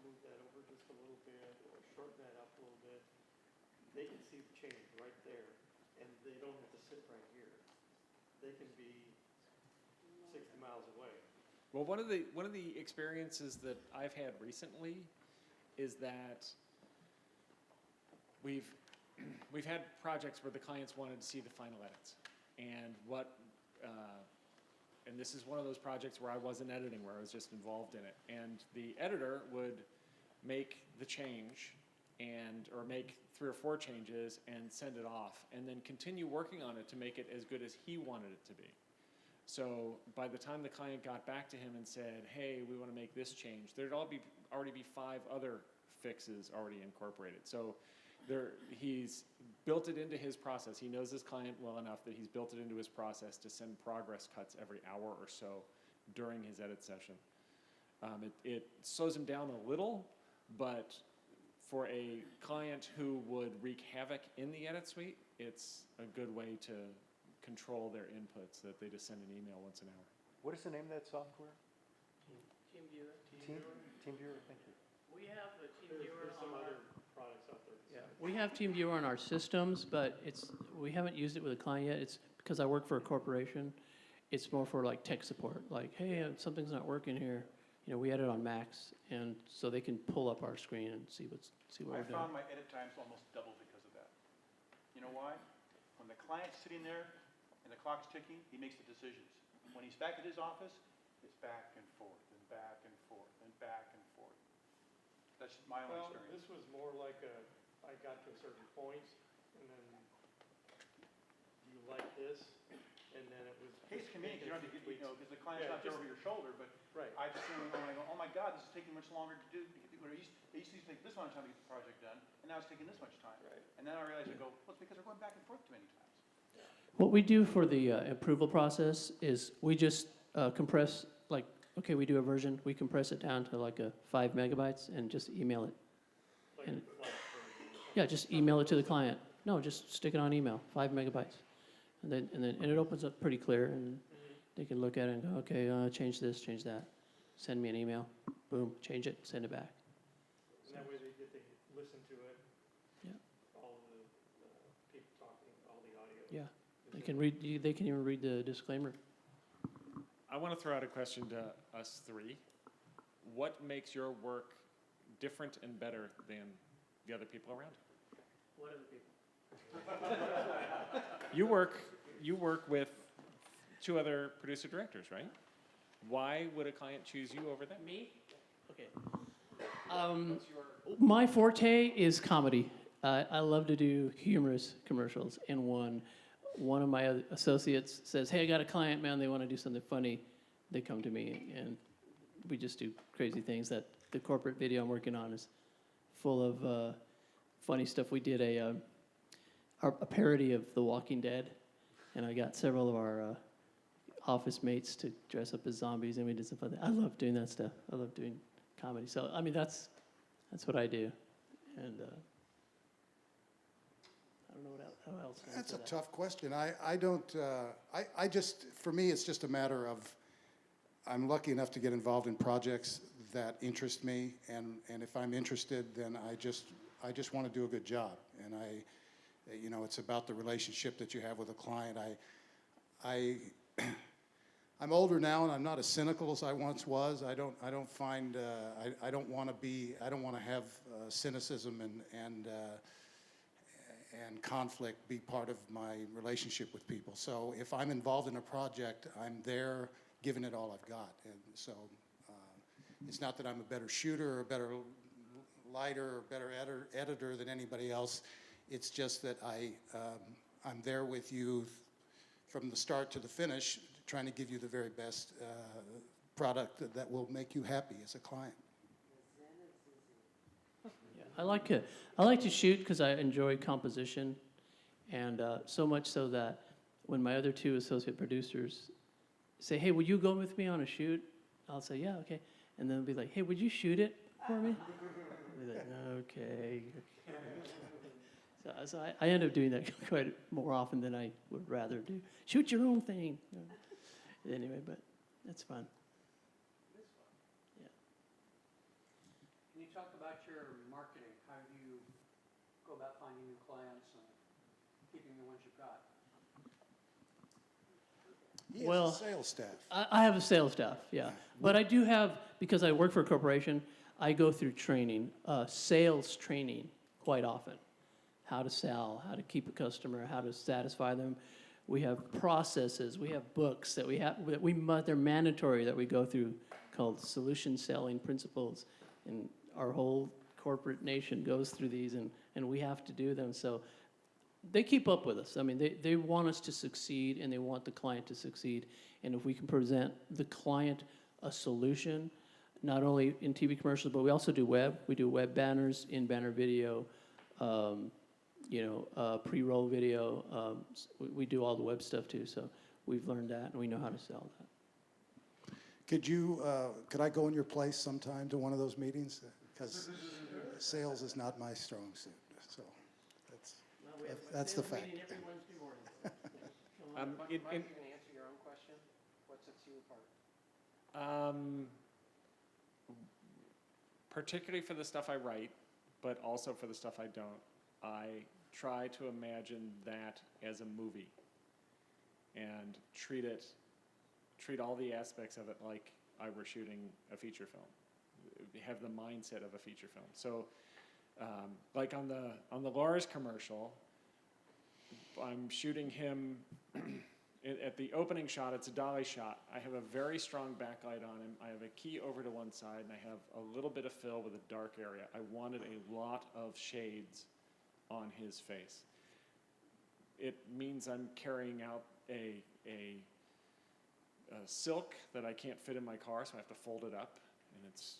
L: move that over just a little bit, or shorten that up a little bit, they can see the change right there, and they don't have to sit right here. They can be 60 miles away.
A: Well, one of the experiences that I've had recently is that we've had projects where the clients wanted to see the final edits, and and this is one of those projects where I wasn't editing, where I was just involved in it, and the editor would make the change or make 3 or 4 changes and send it off, and then continue working on it to make it as good as he wanted it to be. So by the time the client got back to him and said, hey, we want to make this change, there'd already be 5 other fixes already incorporated. So he's built it into his process. He knows his client well enough that he's built it into his process to send progress cuts every hour or so during his edit session. It slows him down a little, but for a client who would wreak havoc in the edit suite, it's a good way to control their inputs, that they just send an email once an hour.
M: What is the name of that software?
N: TeamViewer.
M: TeamViewer, thank you.
N: We have a TeamViewer
L: There's some other products out there.
N: Yeah, we have TeamViewer on our systems, but we haven't used it with a client yet. It's because I work for a corporation. It's more for like tech support, like, hey, something's not working here. We edit on Macs, and so they can pull up our screen and see what we're doing.
E: I found my edit times almost double because of that. You know why? When the client's sitting there and the clock's ticking, he makes the decisions. When he's back at his office, it's back and forth and back and forth and back and forth. That's my own experience.
L: This was more like I got to a certain point, and then you like this, and then it was.
E: Case convenient, you don't have to get, because the client's not there over your shoulder, but
L: right.
E: I just remember going, oh my God, this is taking much longer to do. It used to take this much time to get the project done, and now it's taking this much time.
L: Right.
E: And then I realized, well, it's because we're going back and forth too many times.
N: What we do for the approval process is we just compress, like, okay, we do a version, we compress it down to like 5 megabytes and just email it.
L: Like
N: and, yeah, just email it to the client. No, just stick it on email, 5 megabytes. And it opens up pretty clear, and they can look at it and go, okay, change this, change that. Send me an email, boom, change it, send it back.
L: And that way they get to listen to it.
N: Yeah.
L: All the people talking, all the audio.
N: Yeah, they can read. They can even read the disclaimer.
A: I want to throw out a question to us 3. What makes your work different and better than the other people around you?
N: What other people?
A: You work with 2 other producer directors, right? Why would a client choose you over them?
N: Me? Okay. My forte is comedy. I love to do humorous commercials. And one of my associates says, hey, I got a client, man, they want to do something funny. They come to me, and we just do crazy things. That the corporate video I'm working on is full of funny stuff. We did a parody of The Walking Dead, and I got several of our office mates to dress up as zombies, and we did some fun. I love doing that stuff. I love doing comedy. So I mean, that's what I do, and I don't know how else.
T: That's a tough question. I just, for me, it's just a matter of, I'm lucky enough to get involved in projects that interest me, and if I'm interested, then I just want to do a good job, and it's about the relationship that you have with a client. I'm older now, and I'm not as cynical as I once was. I don't want to have cynicism and conflict be part of my relationship with people. So if I'm involved in a project, I'm there giving it all I've got. And so it's not that I'm a better shooter or a better lighter or better editor than anybody else. It's just that I'm there with you from the start to the finish, trying to give you the very best product that will make you happy as a client.
N: Yeah, I like to shoot because I enjoy composition, and so much so that when my other two associate producers say, "Hey, will you go with me on a shoot?" I'll say, "Yeah, okay," and then they'll be like, "Hey, would you shoot it for me?" I'll be like, "Okay." So I end up doing that quite more often than I would rather do. Shoot your own thing. Anyway, but it's fun. Yeah.
H: Can you talk about your marketing? How do you go about finding new clients and keeping the ones you've got?
T: He has a sales staff.
N: I have a sales staff, yeah. But I do have, because I work for a corporation, I go through training, sales training quite often. How to sell, how to keep a customer, how to satisfy them. We have processes, we have books that they're mandatory that we go through called solution selling principles. And our whole corporate nation goes through these and we have to do them. So they keep up with us. I mean, they want us to succeed and they want the client to succeed. And if we can present the client a solution, not only in TV commercials, but we also do web. We do web banners, in-banner video, pre-roll video. We do all the web stuff too, so we've learned that and we know how to sell that.
T: Could I go in your place sometime to one of those meetings? Because sales is not my strong suit, so that's the fact.
H: Mike, are you going to answer your own question? What sets you apart?
A: Particularly for the stuff I write, but also for the stuff I don't. I try to imagine that as a movie and treat all the aspects of it like I were shooting a feature film. Have the mindset of a feature film. So, like on the Lars commercial, I'm shooting him at the opening shot. It's a dolly shot. I have a very strong backlight on him. I have a key over to one side, and I have a little bit of fill with a dark area. I wanted a lot of shades on his face. It means I'm carrying out a silk that I can't fit in my car, so I have to fold it up, and it's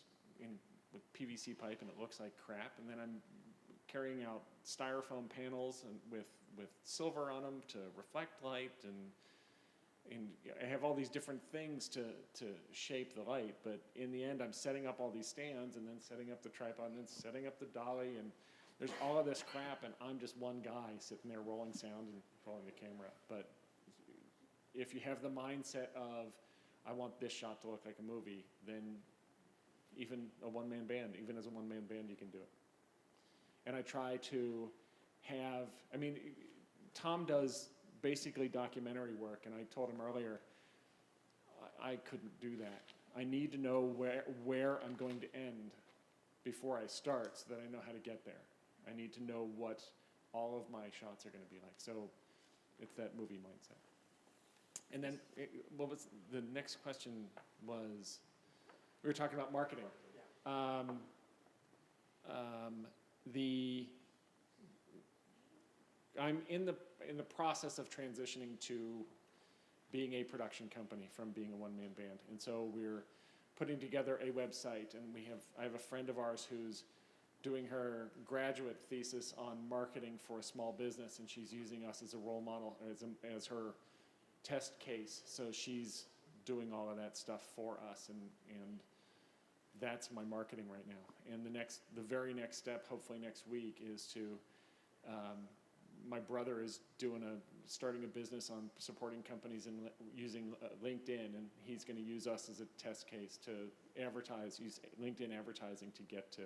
A: with PVC pipe, and it looks like crap. And then I'm carrying out styrofoam panels and with silver on them to reflect light, and I have all these different things to shape the light. But in the end, I'm setting up all these stands, and then setting up the tripod, and then setting up the dolly, and there's all of this crap, and I'm just one guy sitting there rolling sound and rolling the camera. But if you have the mindset of, I want this shot to look like a movie, then even a one-man band, even as a one-man band, you can do it. And I try to have, Tom does basically documentary work, and I told him earlier, I couldn't do that. I need to know where I'm going to end before I start so that I know how to get there. I need to know what all of my shots are going to be like. So it's that movie mindset. And then what was the next question was, we were talking about marketing. I'm in the process of transitioning to being a production company from being a one-man band. And so we're putting together a website, and I have a friend of ours who's doing her graduate thesis on marketing for a small business, and she's using us as a role model, as her test case. So she's doing all of that stuff for us, and that's my marketing right now. And the very next step, hopefully next week, is to, my brother is starting a business on supporting companies and using LinkedIn, and he's going to use us as a test case to use LinkedIn advertising to get to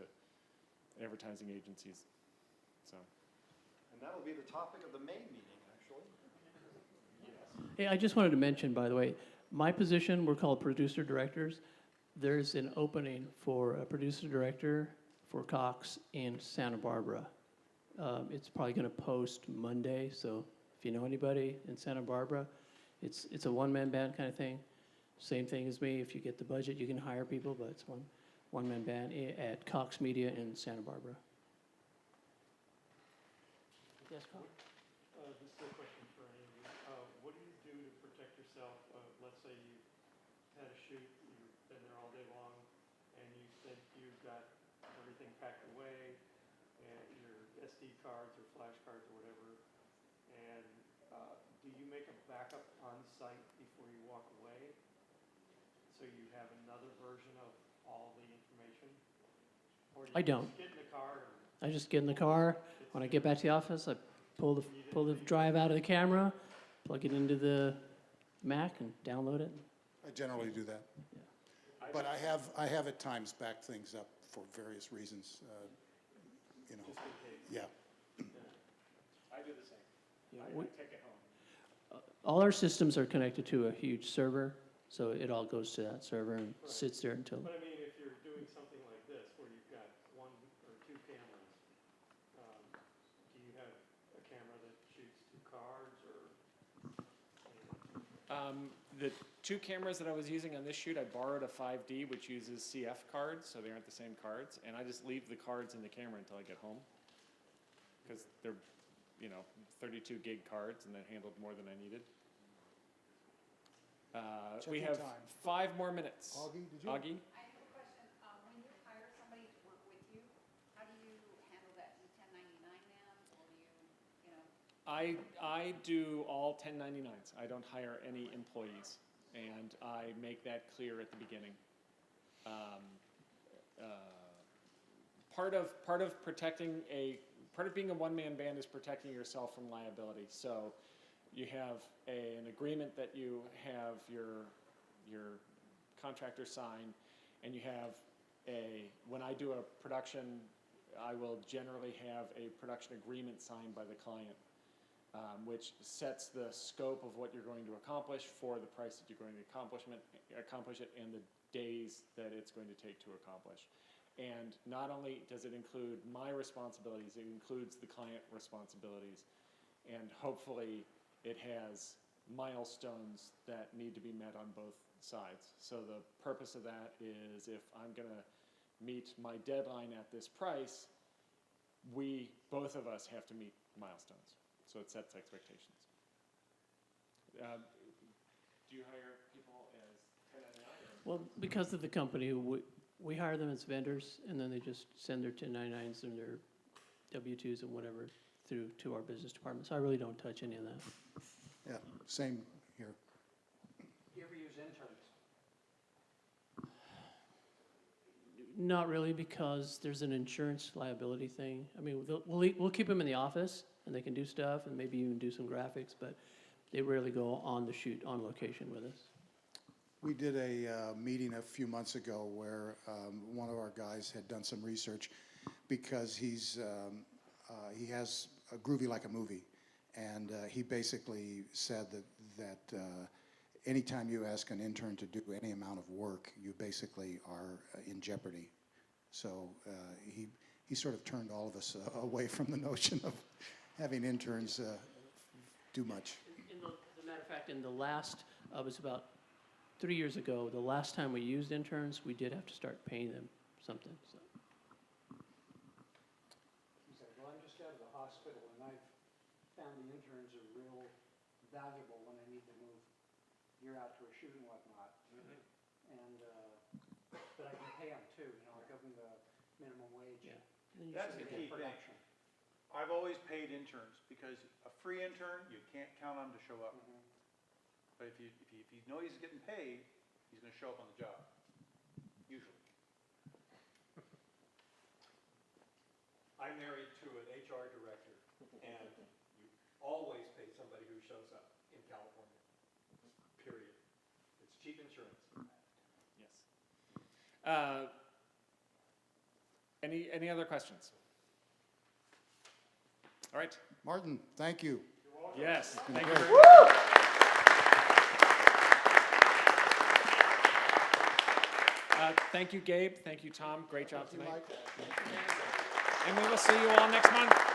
A: advertising agencies. So.
M: And that'll be the topic of the May meeting, actually.
N: Yes. Hey, I just wanted to mention, by the way, my position, we're called producer directors. There's an opening for a producer director for Cox in Santa Barbara It's probably going to post Monday, so if you know anybody in Santa Barbara, it's a one-man band kind of thing. Same thing as me. If you get the budget, you can hire people, but it's one-man band at Cox Media in Santa Barbara. Yes, Carl?
L: This is a question for Andy. What do you do to protect yourself? Let's say you had a shoot, you've been there all day long, and you think you've got everything packed away, and your SD cards or flash cards or whatever, and do you make a backup on site before you walk away, so you have another version of all the information? Or do you
N: I don't.
L: just get in the car and
N: I just get in the car. When I get back to the office, I pull the drive out of the camera, plug it into the Mac, and download it.
T: I generally do that. But I have at times backed things up for various reasons, you know. Yeah.
D: I do the same.
N: Yeah,
D: I take it home.
N: All our systems are connected to a huge server, so it all goes to that server and sits there until.
L: But I mean, if you're doing something like this, where you've got one or two cameras, do you have a camera that shoots 2 cards, or?
A: The 2 cameras that I was using on this shoot, I borrowed a 5D, which uses CF cards, so they aren't the same cards, and I just leave the cards in the camera until I get home, because they're, 32 gig cards, and that handled more than I needed. We
T: Check-in
A: have
T: time.
A: 5 more minutes.
T: Augie, did you?
A: Augie?
J: I have a question. When you hire somebody to work with you, how do you handle that? Do you 1099 them, or do you,
A: I do all 1099s. I don't hire any employees, and I make that clear at the beginning. Part of being a one-man band is protecting yourself from liability. So you have an agreement that you have your contractor sign, and you have when I do a production, I will generally have a production agreement signed by the client, which sets the scope of what you're going to accomplish for the price that you're going to accomplish it and the days that it's going to take to accomplish. And not only does it include my responsibilities, it includes the client responsibilities. And hopefully it has milestones that need to be met on both sides. So the purpose of that is, if I'm going to meet my deadline at this price, both of us have to meet milestones. So it sets expectations. Do you hire people as 1099?
N: Well, because of the company, we hire them as vendors, and then they just send their 1099s and their W-2s and whatever through to our business department. So I really don't touch any of that.
T: Yeah, same here.
H: Do you ever use interns?
N: Not really, because there's an insurance liability thing. I mean, we'll keep them in the office, and they can do stuff, and maybe even do some graphics, but they rarely go on the shoot, on location with us.
T: We did a meeting a few months ago where one of our guys had done some research, because he has a Groovy Like a Movie, and he basically said that anytime you ask an intern to do any amount of work, you basically are in jeopardy. So he sort of turned all of us away from the notion of having interns do much.
N: As a matter of fact, in the last, it was about 3 years ago, the last time we used interns, we did have to start paying them something. So.
H: He said, well, I'm just out of the hospital, and I've found the interns are real valuable when I need to move gear out to a shoot and whatnot. And, but I can pay them too, I give them the minimum wage.
N: Yeah.
E: That's the key thing. I've always paid interns, because a free intern, you can't count on them to show up. But if you know he's getting paid, he's going to show up on the job, usually.
D: I'm married to an HR director, and you always pay somebody who shows up in California, period. It's cheap insurance.
A: Yes. Any other questions? All right.
T: Martin, thank you.
A: Yes, thank
T: great.
A: you very much. Thank you, Gabe. Thank you, Tom. Great job tonight. And we will see you all next month.